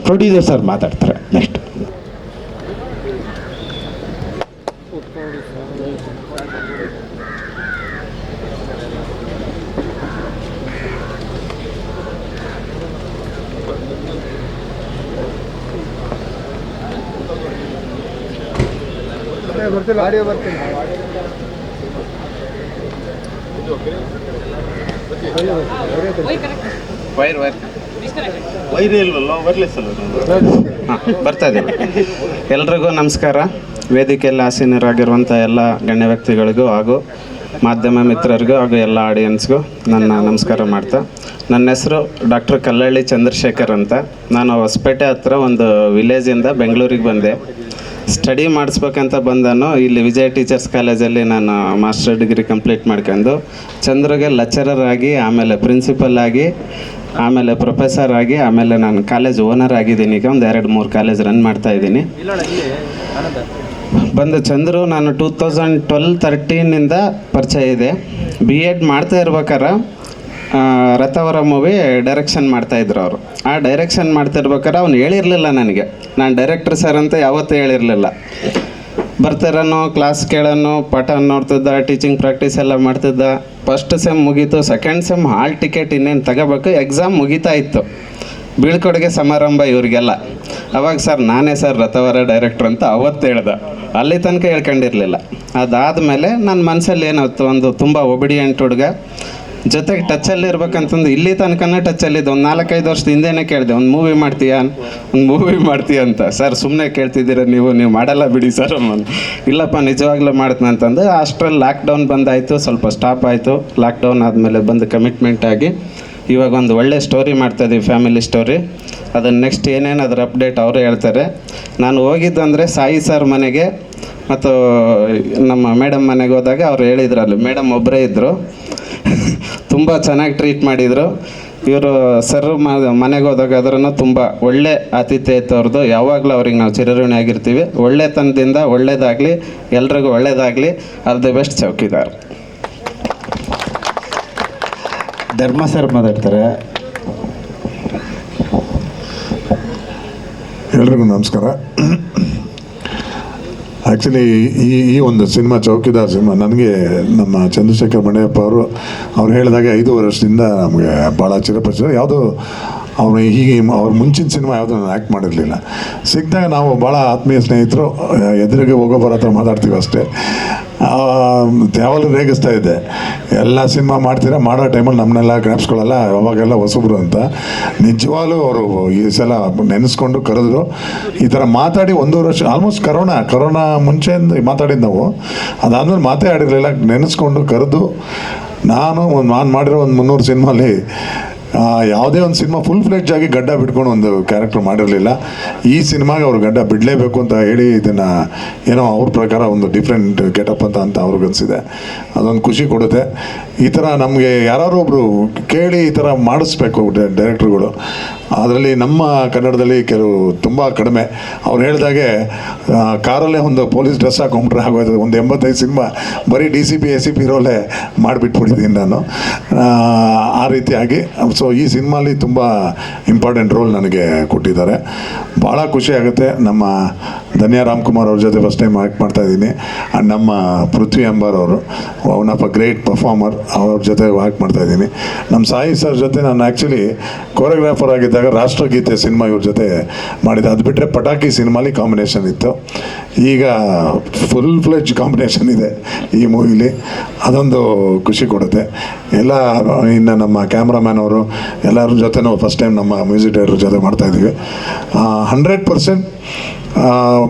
ಪ್ರೊಡ್ಯೂಸರ್ ಸರ್ ಮಾತಾಡ್ತಾರೆ ನೆಕ್ಸ್ಟ್. ಬರ್ತಾ ಇದ್ದೀವಿ. ಎಲ್ರಿಗೂ ನಮಸ್ಕಾರ. ವೇದಿಕೆಯಲ್ಲಿ ಆಸೀನರಾಗಿರುವಂಥ ಎಲ್ಲ ಗಣ್ಯ ವ್ಯಕ್ತಿಗಳಿಗೂ ಹಾಗೂ ಮಾಧ್ಯಮ ಮಿತ್ರರಿಗೂ ಹಾಗೂ ಎಲ್ಲ ಆಡಿಯನ್ಸ್ಗೂ ನನ್ನ ನಮಸ್ಕಾರ ಮಾಡ್ತಾ, ನನ್ನ ಹೆಸರು ಡಾಕ್ಟರ್ ಕಲ್ಲಳ್ಳಿ ಚಂದ್ರಶೇಖರ್ ಅಂತ. ನಾನು ಹೊಸಪೇಟೆ ಹತ್ರ ಒಂದು ವಿಲೇಜಿಂದ ಬೆಂಗಳೂರಿಗೆ ಬಂದೆ. ಸ್ಟಡಿ ಮಾಡಿಸ್ಬೇಕಂತ ಬಂದನು. ಇಲ್ಲಿ ವಿಜಯ ಟೀಚರ್ಸ್ ಕಾಲೇಜಲ್ಲಿ ನಾನು ಮಾಸ್ಟರ್ ಡಿಗ್ರಿ ಕಂಪ್ಲೀಟ್ ಮಾಡ್ಕೊಂಡು ಚಂದ್ರಗೆ ಲೆಕ್ಚರರ್ ಆಗಿ, ಆಮೇಲೆ ಪ್ರಿನ್ಸಿಪಲ್ ಆಗಿ, ಆಮೇಲೆ ಪ್ರೊಫೆಸರ್ ಆಗಿ, ಆಮೇಲೆ ನಾನು ಕಾಲೇಜ್ ಓನರ್ ಆಗಿದ್ದೀನಿ. ಈಗ ಒಂದು 2-3 ಕಾಲೇಜ್ ರನ್ ಮಾಡ್ತಾಯಿದ್ದೀನಿ. ಬಂದು ಚಂದ್ರು ನಾನು 2012-13 ಪರಿಚಯ ಇದೆ. BEd ಮಾಡ್ತಾ ಇರ್ಬೇಕಾರೆ ರಥವರ ಮೂವಿ ಡೈರೆಕ್ಷನ್ ಮಾಡ್ತಾಯಿದ್ರು ಅವರು. ಆ ಡೈರೆಕ್ಷನ್ ಮಾಡ್ತಿರ್ಬೇಕಾರೆ ಅವ್ನು ಹೇಳಿರಲಿಲ್ಲ ನನಗೆ, ನಾನು ಡೈರೆಕ್ಟರ್ ಸರ್ ಅಂತ ಯಾವತ್ತೂ ಹೇಳಿರಲಿಲ್ಲ. ಬರ್ತಾರನೋ, ಕ್ಲಾಸ್ ಕೇಳೋನು, ಪಾಠ ನೋಡ್ತಿದ್ದ, ಟೀಚಿಂಗ್ ಪ್ರಾಕ್ಟೀಸ್ ಎಲ್ಲ ಮಾಡ್ತಿದ್ದ. ಫಸ್ಟ್ ಸೆಮ್ ಮುಗೀತು, ಸೆಕೆಂಡ್ ಸೆಮ್ ಹಾಲ್ ಟಿಕೆಟ್ ಇನ್ನೇನು ತಗೋಬೇಕು, ಎಕ್ಸಾಮ್ ಮುಗೀತಾ ಇತ್ತು. ಬೀಳ್ಕೊಡುಗೆ ಸಮಾರಂಭ ಇವರಿಗೆಲ್ಲ. ಅವಾಗ ಸರ್ ನಾನೇ ಸರ್ ರಥವರ ಡೈರೆಕ್ಟ್ರ್ ಅಂತ ಅವತ್ತು ಹೇಳ್ದೆ. ಅಲ್ಲಿ ತನಕ ಹೇಳ್ಕೊಂಡಿರಲಿಲ್ಲ. ಅದಾದಮೇಲೆ ನನ್ನ ಮನಸ್ಸಲ್ಲಿ ಏನಾಯ್ತು, ಒಂದು ತುಂಬ ಒಬಿಡಿಯಂಟ್ ಹುಡುಗ, ಜೊತೆಗೆ ಟಚ್ಚಲ್ಲಿ ಇರ್ಬೇಕಂತಂದು ಇಲ್ಲಿ ತನಕನೇ ಟಚ್ಚಲ್ಲಿದ್ದು. ಒಂದು 4-5 ವರ್ಷದ ಹಿಂದೆನೇ ಕೇಳಿದೆ, ಒಂದು ಮೂವಿ ಮಾಡ್ತೀಯಾ ಅಂತ. ಸರ್ ಸುಮ್ಮನೆ ಕೇಳ್ತಿದ್ದೀರ ನೀವು ಮಾಡಲ್ಲ ಬಿಡಿ ಸರ್ ಅಮ್ಮಂದು. ಇಲ್ಲಪ್ಪ ನಿಜವಾಗ್ಲೂ ಮಾಡ್ತೀನಿ ಅಂತಂದು. ಅಷ್ಟರಲ್ಲಿ ಲಾಕ್ಡೌನ್ ಬಂದಾಯಿತು, ಸ್ವಲ್ಪ ಸ್ಟಾಪ್ ಆಯಿತು. ಲಾಕ್ಡೌನ್ ಆದಮೇಲೆ ಬಂದು ಕಮಿಟ್ಮೆಂಟ್ ಆಗಿ ಇವಾಗ ಒಂದು ಒಳ್ಳೆ ಸ್ಟೋರಿ ಮಾಡ್ತಾಯಿದ್ದೀವಿ, ಫ್ಯಾಮಿಲಿ ಸ್ಟೋರಿ. ಅದನ್ನು ನೆಕ್ಸ್ಟ್ ಏನೇನು ಅದರ ಅಪ್ಡೇಟ್ ಅವರೇ ಹೇಳ್ತಾರೆ. ನಾನು ಹೋಗಿದ್ದಂದರೆ ಸಾಯಿ ಸರ್ ಮನೆಗೆ ಮತ್ತು ನಮ್ಮ ಮೇಡಮ್ ಮನೆಗೆ ಹೋದಾಗ ಅವ್ರು ಹೇಳಿದ್ರು, ಅಲ್ಲಿ ಮೇಡಮ್ ಒಬ್ಬರೇ ಇದ್ದರು, ತುಂಬ ಚೆನ್ನಾಗಿ ಟ್ರೀಟ್ ಮಾಡಿದರು. ಇವರು ಸರ್ ಮನೆಗೆ ಹೋದಾಗ ಅದರನ್ನು ತುಂಬ ಒಳ್ಳೆ ಆತಿಥ್ಯ ಇತ್ತು ಅವ್ರದ್ದು. ಯಾವಾಗಲೂ ಅವ್ರಿಗೆ ನಾವು ಚಿರಋಣಿ ಆಗಿರ್ತೀವಿ. ಒಳ್ಳೆತನದಿಂದ ಒಳ್ಳೇದಾಗಲಿ, ಎಲ್ರಿಗೂ ಒಳ್ಳೇದಾಗಲಿ. ಆಲ್ ದಿ ಬೆಸ್ಟ್ ಚೌಕಿದಾರ್. ಧರ್ಮ ಸರ್ ಮಾತಾಡ್ತಾರೆ. ಎಲ್ರಿಗೂ ನಮಸ್ಕಾರ. ಆ್ಯಕ್ಚುಲಿ ಈ ಒಂದು ಸಿನಿಮಾ ಚೌಕಿದಾರ್ ಸಿನಿಮಾ ನನಗೆ ನಮ್ಮ ಚಂದ್ರಶೇಖರ್ ಮಣಿಯಪ್ಪ ಅವ್ರು ಹೇಳಿದಾಗೆ 5 ವರ್ಷದಿಂದ ನಮಗೆ ಭಾಳ ಚಿರಪರಿಚಿತ. ಯಾವುದೋ ಅವರು ಹೀಗೆ ಅವ್ರ ಮುಂಚಿನ ಸಿನಿಮಾ ಯಾವುದೂ ನಾನು ಆ್ಯಕ್ಟ್ ಮಾಡಿರಲಿಲ್ಲ. ಸಿಕ್ಕಿದಾಗ ನಾವು ಭಾಳ ಆತ್ಮೀಯ ಸ್ನೇಹಿತರು, ಎದುರಿಗೆ ಹೋಗೋ ಬರೋ ಹತ್ರ ಮಾತಾಡ್ತೀವಿ ಅಷ್ಟೇ. ಯಾವಾಗಲೂ ರೇಗಿಸ್ತಾ ಇದ್ದೆ, ಎಲ್ಲ ಸಿನಿಮಾ ಮಾಡ್ತೀರಾ, ಮಾಡೋ ಟೈಮಲ್ಲಿ ನಮ್ಮನ್ನೆಲ್ಲ ಜ್ಞಾಪಿಸ್ಕೊಳ್ಳಲ್ಲ, ಅವಾಗೆಲ್ಲ ಹೊಸಬ್ರು ಅಂತ. ನಿಜವಾಗ್ಲೂ ಅವರು ಈ ಸಲ ನೆನೆಸ್ಕೊಂಡು ಕರೆದ್ರು. ಈ ಥರ ಮಾತಾಡಿ 1.5 ವರ್ಷ, ಆಲ್ಮೋಸ್ಟ್ ಕರೋನಾ ಮುಂಚೆಯಿಂದ ಮಾತಾಡಿದ್ದು ನಾವು. ಅದಾದಮೇಲೆ ಮಾತೇ ಆಡಿರಲಿಲ್ಲ. ನೆನೆಸ್ಕೊಂಡು ಕರೆದು ನಾನು ಮಾಡಿರೋ ಒಂದು 300 ಸಿನಿಮಾಲಿ ಯಾವುದೇ ಒಂದು ಸಿನಿಮಾ ಫುಲ್ ಫ್ಲೆಡ್ಜ್ ಆಗಿ ಗಡ್ಡ ಬಿಟ್ಕೊಂಡು ಒಂದು ಕ್ಯಾರೆಕ್ಟರ್ ಮಾಡಿರಲಿಲ್ಲ. ಈ ಸಿನಿಮಾಗೆ ಅವರು ಗಡ್ಡ ಬಿಡಲೇಬೇಕು ಅಂತ ಹೇಳಿ ಇದನ್ನು ಏನೋ ಅವ್ರ ಪ್ರಕಾರ ಒಂದು ಡಿಫ್ರೆಂಟ್ ಗೆಟಪ್ ಅಂತ ಅವ್ರಿಗನ್ಸಿದೆ. ಅದೊಂದು ಖುಷಿ ಕೊಡುತ್ತೆ. ಈ ಥರ ನಮಗೆ ಯಾರು ಒಬ್ಬರು ಕೇಳಿ ಈ ಥರ ಮಾಡಿಸ್ಬೇಕು ಡೈರೆಕ್ಟ್ರುಗಳು. ಅದರಲ್ಲಿ ನಮ್ಮ ಕನ್ನಡದಲ್ಲಿ ಕೆಲವು ತುಂಬ ಕಡಿಮೆ. ಅವ್ರು ಹೇಳಿದಾಗೆ ಕಾರಲ್ಲೇ ಒಂದು ಪೊಲೀಸ್ ಡ್ರೆಸ್ ಹಾಕೊಂಡ್ರೆ ಆಗೋದು. ಒಂದು 85 ಸಿನಿಮಾ ಬರೀ DCP ACP ರೋಲೇ ಮಾಡಿಬಿಟ್ಬಿಟ್ಟಿದ್ದೀನಿ ನಾನು. ಆ ರೀತಿಯಾಗಿ ಸೊ ಈ ಸಿನಿಮಾಲಿ ತುಂಬ ಇಂಪಾರ್ಟೆಂಟ್ ರೋಲ್ ನನಗೆ ಕೊಟ್ಟಿದ್ದಾರೆ. ಭಾಳ ಖುಷಿ ಆಗುತ್ತೆ. ನಮ್ಮ ಧನ್ಯ ರಾಮ್ಕುಮಾರ್ ಅವ್ರ ಜೊತೆ ಫಸ್ಟ್ ಟೈಮ್ ಆ್ಯಕ್ಟ್ ಮಾಡ್ತಾಯಿದ್ದೀನಿ. ಆ್ಯಂಡ್ ನಮ್ಮ ಪೃಥ್ವಿ ಅಂಬಾರ್ ಅವರು, one of a great performer, ಅವ್ರ ಜೊತೆ ಆ್ಯಕ್ಟ್ ಮಾಡ್ತಾಯಿದ್ದೀನಿ. ನಮ್ಮ ಸಾಯಿ ಸರ್ ಜೊತೆ ನಾನು ಆ್ಯಕ್ಚುಲಿ ಕೋರಿಯೋಗ್ರಾಫರ್ ಆಗಿದ್ದಾಗ ರಾಷ್ಟ್ರಗೀತೆ ಸಿನಿಮಾ ಇವ್ರ ಜೊತೆ ಮಾಡಿದ್ದೆ. ಅದು ಬಿಟ್ಟರೆ ಪಟಾಕಿ ಸಿನಿಮಾಲಿ ಕಾಂಬಿನೇಷನ್ ಇತ್ತು. ಈಗ ಫುಲ್ ಫ್ಲೆಡ್ಜ್ ಕಾಂಬಿನೇಷನ್ ಇದೆ ಈ ಮೂವಿಲಿ. ಅದೊಂದು ಖುಷಿ ಕೊಡುತ್ತೆ. ಎಲ್ಲ ಇನ್ನು ನಮ್ಮ ಕ್ಯಾಮ್ರಾಮ್ಯಾನ್ ಅವರು ಎಲ್ಲರ ಜೊತೆನೂ ಫಸ್ಟ್ ಟೈಮ್ ನಮ್ಮ ಮ್ಯೂಸಿಕ್ ಡೈರೆಕ್ಟರ್ ಜೊತೆ ಮಾಡ್ತಾಯಿದ್ದೀವಿ. 100%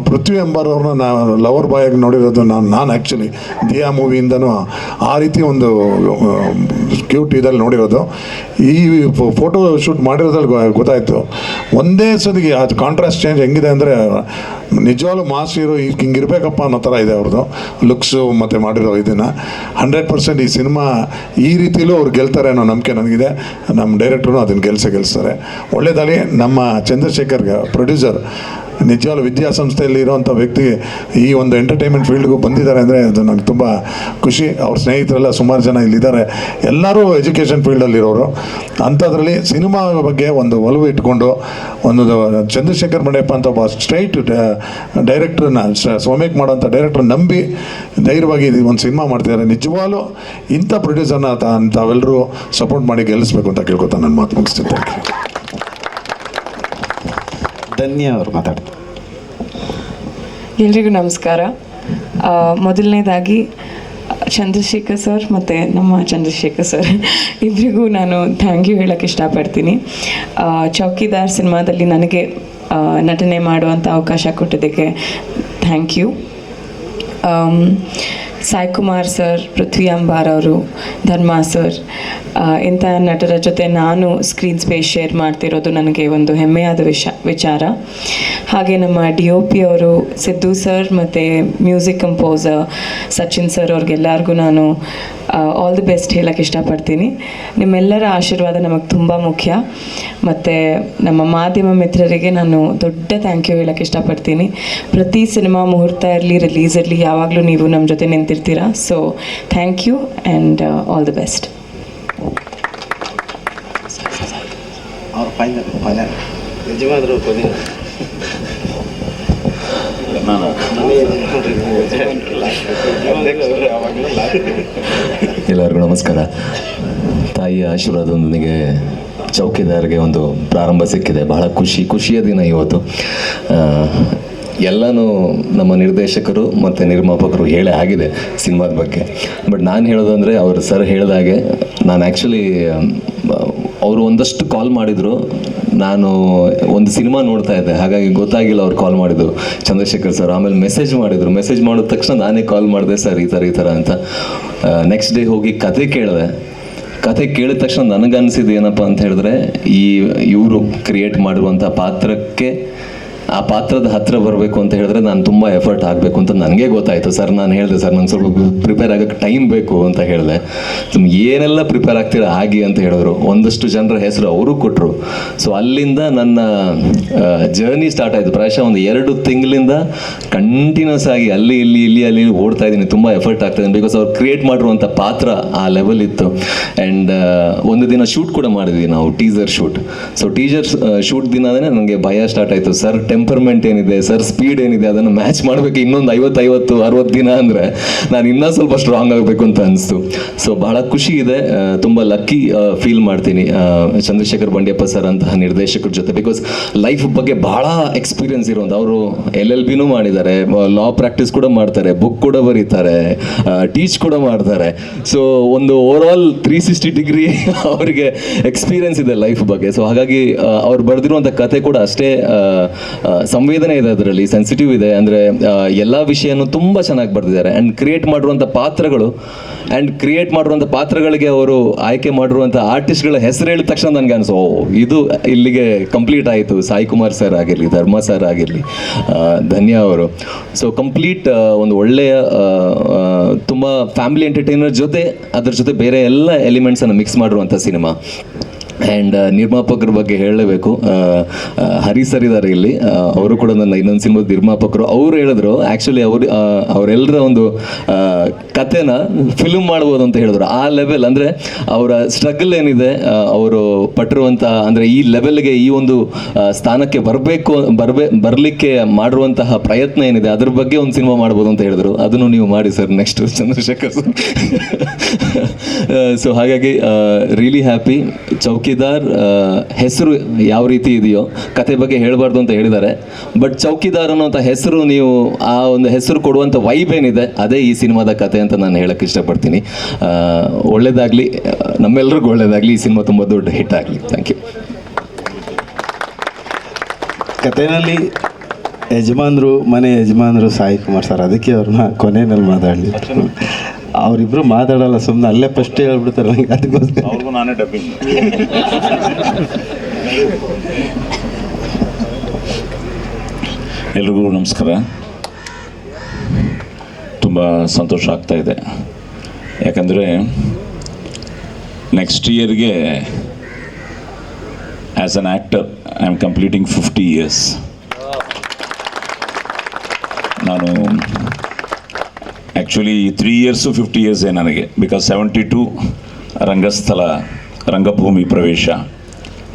ಪೃಥ್ವಿ ಅಂಬಾರ್ ಅವ್ರನ್ನ ನಾನು ಲವರ್ ಬಾಯ್ ಆಗಿ ನೋಡಿರೋದು ನಾನು ಆ್ಯಕ್ಚುಲಿ ದಿಯಾ ಮೂವಿಯಿಂದನೂ ಆ ರೀತಿ ಒಂದು ಕ್ಯೂಟ್ ಇದಲ್ಲಿ ನೋಡಿರೋದು. ಈ ಫೋಟೋ ಶೂಟ್ ಮಾಡಿರೋದ್ರಲ್ಲಿ ಗೊತ್ತಾಯಿತು. ಒಂದೇ ಸದಿಗೆ ಅದು ಕಾಂಟ್ರಾಸ್ಟ್ ಚೇಂಜ್ ಹೆಂಗಿದೆ ಅಂದರೆ ನಿಜವಾಗ್ಲೂ ಮಾಸ್ ಹೀರೋ ಹಿಂಗಿರ್ಬೇಕಪ್ಪ ಅನ್ನೋ ಥರ ಇದೆ ಅವ್ರದ್ದು ಲುಕ್ಸು ಮತ್ತು ಮಾಡಿರೋ ಇದನ್ನು. 100% ಈ ಸಿನಿಮಾ ಈ ರೀತಿಲೂ ಅವ್ರು ಗೆಲ್ತಾರೆ ಅನ್ನೋ ನಂಬಿಕೆ ನನಗಿದೆ. ನಮ್ಮ ಡೈರೆಕ್ಟ್ರು ಅದನ್ನು ಗೆಲ್ಲಿಸ್ತಾರೆ. ಒಳ್ಳೆಯದಾಗಲಿ. ನಮ್ಮ ಚಂದ್ರಶೇಖರ್ಗೆ ಪ್ರೊಡ್ಯೂಸರ್ ನಿಜವಾಗ್ಲೂ ವಿದ್ಯಾಸಂಸ್ಥೆಯಲ್ಲಿ ಇರೋವಂಥ ವ್ಯಕ್ತಿಗೆ ಈ ಒಂದು ಎಂಟರ್ಟೈನ್ಮೆಂಟ್ ಫೀಲ್ಡ್ಗೂ ಬಂದಿದ್ದಾರೆ ಅಂದರೆ ಅದು ನನಗೆ ತುಂಬ ಖುಷಿ. ಅವ್ರ ಸ್ನೇಹಿತರೆಲ್ಲ ಸುಮಾರು ಜನ ಇಲ್ಲಿದ್ದಾರೆ. ಎಲ್ಲರೂ ಎಜುಕೇಷನ್ ಫೀಲ್ಡಲ್ಲಿರೋರು. ಅಂಥದ್ರಲ್ಲಿ ಸಿನಿಮಾ ಬಗ್ಗೆ ಒಂದು ಒಲವು ಇಟ್ಕೊಂಡು ಒಂದು ಚಂದ್ರಶೇಖರ್ ಮಣೆಯಪ್ಪ ಅಂತ ಒಬ್ಬ ಸ್ಟ್ರೈಟ್ ಡೈರೆಕ್ಟ್ರನ್ನ ಸೋಮೇಕ್ ಮಾಡೋಂಥ ಡೈರೆಕ್ಟ್ರ್ ನಂಬಿ ಧೈರ್ಯವಾಗಿ ಒಂದು ಸಿನಿಮಾ ಮಾಡ್ತಿದ್ದಾರೆ. ನಿಜವಾಗ್ಲೂ ಇಂಥ ಪ್ರೊಡ್ಯೂಸರ್ನ ತಾವೆಲ್ಲರೂ ಸಪೋರ್ಟ್ ಮಾಡಿ ಗೆಲ್ಲಿಸ್ಬೇಕು ಅಂತ ಕೇಳ್ಕೊತಾ ನಾನು ಮಾತು ಮುಗಿಸ್ತಿದ್ದೆ. ಧನ್ಯ ಅವ್ರು ಮಾತಾಡ್ತಾರೆ. ಎಲ್ರಿಗೂ ನಮಸ್ಕಾರ. ಮೊದಲನೇದಾಗಿ ಚಂದ್ರಶೇಖರ್ ಸರ್ ಮತ್ತು ನಮ್ಮ ಚಂದ್ರಶೇಖರ್ ಸರ್ ಇಬ್ಬರಿಗೂ ನಾನು ಥ್ಯಾಂಕ್ ಯು ಹೇಳೋಕ್ಕೆ ಇಷ್ಟಪಡ್ತೀನಿ. ಚೌಕಿದಾರ್ ಸಿನಿಮಾದಲ್ಲಿ ನನಗೆ ನಟನೆ ಮಾಡುವಂಥ ಅವಕಾಶ ಕೊಟ್ಟಿದ್ದಕ್ಕೆ thank you. Sai Kumar sir, Prithvi Ambar ಅವರು, ಧರ್ಮ ಸರ್, ಇಂಥ ನಟರ ಜೊತೆ ನಾನು ಸ್ಕ್ರೀನ್ ಸ್ಪೇಸ್ ಶೇರ್ ಮಾಡ್ತಿರೋದು ನನಗೆ ಒಂದು ಹೆಮ್ಮೆಯಾದ ವಿಚಾರ. ಹಾಗೆ ನಮ್ಮ DOP ಅವರು ಸಿದ್ದು ಸರ್ ಮತ್ತು ಮ್ಯೂಸಿಕ್ ಕಂಪೋಸರ್ ಸಚಿನ್ ಸರ್ ಅವ್ರಿಗೆಲ್ಲರಿಗೂ ನಾನು ಆಲ್ ದಿ ಬೆಸ್ಟ್ ಹೇಳೋಕ್ಕೆ ಇಷ್ಟಪಡ್ತೀನಿ. ನಿಮ್ಮೆಲ್ಲರ ಆಶೀರ್ವಾದ ನಮಗೆ ತುಂಬ ಮುಖ್ಯ. ಮತ್ತು ನಮ್ಮ ಮಾಧ್ಯಮ ಮಿತ್ರರಿಗೆ ನಾನು ದೊಡ್ಡ ಥ್ಯಾಂಕ್ ಯು ಹೇಳೋಕ್ಕೆ ಇಷ್ಟಪಡ್ತೀನಿ. ಪ್ರತಿ ಸಿನಿಮಾ ಮುಹೂರ್ತ ಇರಲಿ, ರಿಲೀಸ್ ಇರಲಿ, ಯಾವಾಗಲೂ ನೀವು ನಮ್ಮ ಜೊತೆ ನಿಂತಿರ್ತೀರಾ. So thank you and all the best. ಎಲ್ಲರಿಗೂ ನಮಸ್ಕಾರ. ತಾಯಿಯ ಆಶೀರ್ವಾದದೊಂದಿಗೆ ಚೌಕಿದಾರ್ಗೆ ಒಂದು ಪ್ರಾರಂಭ ಸಿಕ್ಕಿದೆ. ಬಹಳ ಖುಷಿಯ ದಿನ ಇವತ್ತು. ಎಲ್ಲನೂ ನಮ್ಮ ನಿರ್ದೇಶಕರು ಮತ್ತು ನಿರ್ಮಾಪಕರು ಹೇಳೇ ಆಗಿದೆ ಸಿನಿಮಾದ ಬಗ್ಗೆ. ಬಟ್ ನಾನು ಹೇಳೋದಂದರೆ ಅವರು ಸರ್ ಹೇಳಿದಾಗೆ ನಾನು ಆ್ಯಕ್ಚುಲಿ ಅವರು ಒಂದಷ್ಟು ಕಾಲ್ ಮಾಡಿದರು. ನಾನು ಒಂದು ಸಿನಿಮಾ ನೋಡ್ತಾ ಇದ್ದೆ, ಹಾಗಾಗಿ ಗೊತ್ತಾಗಿಲ್ಲ ಅವ್ರು ಕಾಲ್ ಮಾಡಿದ್ದು ಚಂದ್ರಶೇಖರ್ ಸರ್. ಆಮೇಲೆ ಮೆಸೇಜ್ ಮಾಡಿದ ತಕ್ಷಣ ನಾನೇ ಕಾಲ್ ಮಾಡಿದೆ, ಸರ್ ಈ ಥರ ಅಂತ. ನೆಕ್ಸ್ಟ್ ಡೇ ಹೋಗಿ ಕತೆ ಕೇಳಿದ ತಕ್ಷಣ ನನಗನ್ಸಿದ್ದು ಏನಪ್ಪ ಅಂತ ಹೇಳಿದ್ರೆ, ಇವರು ಕ್ರಿಯೇಟ್ ಮಾಡಿರುವಂಥ ಪಾತ್ರಕ್ಕೆ ಆ ಪಾತ್ರದ ಹತ್ರ ಬರಬೇಕು ಅಂತ ಹೇಳಿದ್ರೆ ನಾನು ತುಂಬ ಎಫರ್ಟ್ ಆಗಬೇಕು ಅಂತ ನನಗೆ ಗೊತ್ತಾಯಿತು. ಸರ್ ನಾನು ಹೇಳಿದೆ, ಸರ್ ನಂಗೆ ಸ್ವಲ್ಪ ಪ್ರಿಪೇರ್ ಆಗೋಕ್ಕೆ ಟೈಮ್ ಬೇಕು ಅಂತ ಹೇಳಿದೆ. ಏನೆಲ್ಲ ಪ್ರಿಪೇರ್ ಆಗ್ತೀರಾ ಆಗಿ ಅಂತ ಹೇಳಿದ್ರು. ಒಂದಷ್ಟು ಜನರ ಹೆಸರು ಅವರು ಕೊಟ್ಟರು. ಸೊ ಅಲ್ಲಿಂದ ನನ್ನ ಜರ್ನಿ ಸ್ಟಾರ್ಟ್ ಆಯಿತು. ಪ್ರಾಯಶಃ ಒಂದು 2 ತಿಂಗಳಿಂದ ಕಂಟಿನ್ಯೂಸ್ ಆಗಿ ಅಲ್ಲಿ ಓಡ್ತಾ ಇದ್ದೀನಿ. ತುಂಬ ಎಫರ್ಟ್ ಆಗ್ತಾಯಿದ್ದೀನಿ. ಬಿಕಾಸ್ ಅವ್ರು ಕ್ರಿಯೇಟ್ ಮಾಡಿರುವಂಥ ಪಾತ್ರ ಆ ಲೆವೆಲ್ ಇತ್ತು. ಆ್ಯಂಡ್ ಒಂದು ದಿನ ಶೂಟ್ ಕೂಡ ಮಾಡಿದ್ವಿ ನಾವು, teaser shoot. So teaser shoot ದಿನನೇ ನನಗೆ ಭಯ ಸ್ಟಾರ್ಟ್ ಆಯಿತು. ಸರ್ ಟೆಂಪರ್ಮೆಂಟ್ ಏನಿದೆ, ಸರ್ ಸ್ಪೀಡ್ ಏನಿದೆ, ಅದನ್ನು ಮ್ಯಾಚ್ ಮಾಡಬೇಕು ಇನ್ನೊಂದು 50-60 ದಿನ ಅಂದರೆ ನಾನು ಇನ್ನೂ ಸ್ವಲ್ಪ ಸ್ಟ್ರಾಂಗ್ ಆಗಬೇಕು ಅಂತ ಅನಿಸ್ತು. ಸೊ ಬಹಳ ಖುಷಿ ಇದೆ, ತುಂಬ ಲಕ್ಕಿ ಫೀಲ್ ಮಾಡ್ತೀನಿ ಚಂದ್ರಶೇಖರ್ ಬಂಡಿಯಪ್ಪ ಸರ್ ಅಂತಹ ನಿರ್ದೇಶಕರ ಜೊತೆ. ಬಿಕಾಸ್ ಲೈಫ್ ಬಗ್ಗೆ ಬಹಳ ಎಕ್ಸ್ಪೀರಿಯನ್ಸ್ ಇರೋದು. ಅವರು LLBನೂ ಮಾಡಿದ್ದಾರೆ, ಲಾ ಪ್ರಾಕ್ಟೀಸ್ ಕೂಡ ಮಾಡ್ತಾರೆ, ಬುಕ್ ಕೂಡ ಬರೀತಾರೆ, ಟೀಚ್ ಕೂಡ ಮಾಡ್ತಾರೆ. ಸೊ ಒಂದು ಓವರ್ ಆಲ್ 360 ಡಿಗ್ರಿ ಅವರಿಗೆ ಎಕ್ಸ್ಪೀರಿಯನ್ಸ್ ಇದೆ ಲೈಫ್ ಬಗ್ಗೆ. ಸೊ ಹಾಗಾಗಿ ಅವ್ರು ಬರೆದಿರುವಂಥ ಕತೆ ಕೂಡ ಅಷ್ಟೇ ಸಂವೇದನೆ ಇದೆ, ಅದರಲ್ಲಿ ಸೆನ್ಸಿಟಿವ್ ಇದೆ. ಅಂದರೆ ಎಲ್ಲ ವಿಷಯನೂ ತುಂಬ ಚೆನ್ನಾಗಿ ಬರೆದಿದ್ದಾರೆ. ಆ್ಯಂಡ್ ಕ್ರಿಯೇಟ್ ಮಾಡಿರುವಂಥ ಪಾತ್ರಗಳಿಗೆ ಅವರು ಆಯ್ಕೆ ಮಾಡಿರುವಂಥ ಆರ್ಟಿಸ್ಟ್ಗಳ ಹೆಸರು ಹೇಳಿದ ತಕ್ಷಣ ನನಗೆ ಅನಿಸೋ ಇದು ಇಲ್ಲಿಗೆ ಕಂಪ್ಲೀಟ್ ಆಯಿತು. ಸಾಯಿ ಕುಮಾರ್ ಸರ್ ಆಗಿರಲಿ, ಧರ್ಮ ಸರ್ ಆಗಿರಲಿ, ಧನ್ಯ ಅವರು. ಸೊ ಕಂಪ್ಲೀಟ್ ಒಂದು ಒಳ್ಳೆಯ ತುಂಬ ಫ್ಯಾಮಿಲಿ ಎಂಟರ್ಟೈನರ್ ಜೊತೆ ಅದ್ರ ಜೊತೆ ಬೇರೆ ಎಲ್ಲ ಎಲಿಮೆಂಟ್ಸನ್ನು ಮಿಕ್ಸ್ ಮಾಡಿರುವಂಥ ಸಿನಿಮಾ. ಆ್ಯಂಡ್ ನಿರ್ಮಾಪಕರ ಬಗ್ಗೆ ಹೇಳಲೇಬೇಕು, ಹರಿ ಸರ್ ಇದ್ದಾರೆ ಇಲ್ಲಿ, ಅವರು ಕೂಡ ನನ್ನ ಇನ್ನೊಂದು ಸಿನಿಮಾದ ನಿರ್ಮಾಪಕರು. ಅವರು ಹೇಳಿದ್ರು ಆ್ಯಕ್ಚುಲಿ ಅವರೆಲ್ಲರ ಒಂದು ಕಥೆನ ಫಿಲ್ಮ್ ಮಾಡ್ಬೋದು ಅಂತ ಹೇಳಿದ್ರು. ಆ ಲೆವೆಲ್ ಅಂದರೆ ಅವರ ಸ್ಟ್ರಗಲ್ ಏನಿದೆ, ಅವರು ಪಟ್ಟಿರುವಂಥ ಅಂದರೆ ಈ ಲೆವೆಲ್ಗೆ, ಈ ಒಂದು ಸ್ಥಾನಕ್ಕೆ ಬರಲಿಕ್ಕೆ ಮಾಡಿರುವಂತಹ ಪ್ರಯತ್ನ ಏನಿದೆ, ಅದ್ರ ಬಗ್ಗೆ ಒಂದು ಸಿನಿಮಾ ಮಾಡ್ಬೋದು ಅಂತ ಹೇಳಿದ್ರು. ಅದನ್ನು ನೀವು ಮಾಡಿ sir next Chandrashekhar sir. So ಹಾಗಾಗಿ ರಿಯಲಿ ಹ್ಯಾಪಿ. ಚೌಕಿದಾರ್ ಹೆಸರು ಯಾವ ರೀತಿ ಇದೆಯೋ, ಕತೆ ಬಗ್ಗೆ ಹೇಳಬಾರ್ದು ಅಂತ ಹೇಳಿದ್ದಾರೆ, ಬಟ್ ಚೌಕಿದಾರ್ ಅನ್ನೋಂಥ ಹೆಸರು, ನೀವು ಆ ಒಂದು ಹೆಸರು ಕೊಡುವಂಥ ವೈಬ್ ಏನಿದೆ, ಅದೇ ಈ ಸಿನಿಮಾದ ಕತೆ ಅಂತ ನಾನು ಹೇಳಕ್ಕೆ ಇಷ್ಟಪಡ್ತೀನಿ. ಒಳ್ಳೇದಾಗಲಿ, ನಮ್ಮೆಲ್ರಿಗೂ ಒಳ್ಳೇದಾಗಲಿ, ಈ ಸಿನಿಮಾ ತುಂಬ ದೊಡ್ಡ ಹಿಟ್ ಆಗಲಿ. Thank you. ಕಥೆಯಲ್ಲಿ ಮನೆ ಯಜಮಾನರು ಸಾಯಿ ಕುಮಾರ್ ಸರ್, ಅದಕ್ಕೆ ಅವ್ರನ್ನ ಕೊನೆಯಲ್ಲಿ ಮಾತಾಡಲಿ. ಅವರಿಬ್ಬರು ಮಾತಾಡಲ್ಲ, ಸುಮ್ಮನೆ ಅಲ್ಲೇ ಫಸ್ಟ್ ಹೇಳ್ಬಿಡ್ತಾರೆ ನನಗೆ. ಅದಕ್ಕೋಸ್ಕರ ಅವ್ರಿಗೂ ನಾನೇ ಡಬ್ಬಿಂಗ್. ಎಲ್ರಿಗೂ ನಮಸ್ಕಾರ. ತುಂಬ ಸಂತೋಷ ಆಗ್ತಾ ಇದೆ, ಯಾಕಂದರೆ ನೆಕ್ಸ್ಟ್ ಇಯರ್ಗೆ as an actor I am completing 50 years. ನಾನು ಆ್ಯಕ್ಚುಲಿ 3 years 50 years ನನಗೆ, ಬಿಕಾಸ್ 72 ರಂಗಸ್ಥಳ ರಂಗಭೂಮಿ ಪ್ರವೇಶ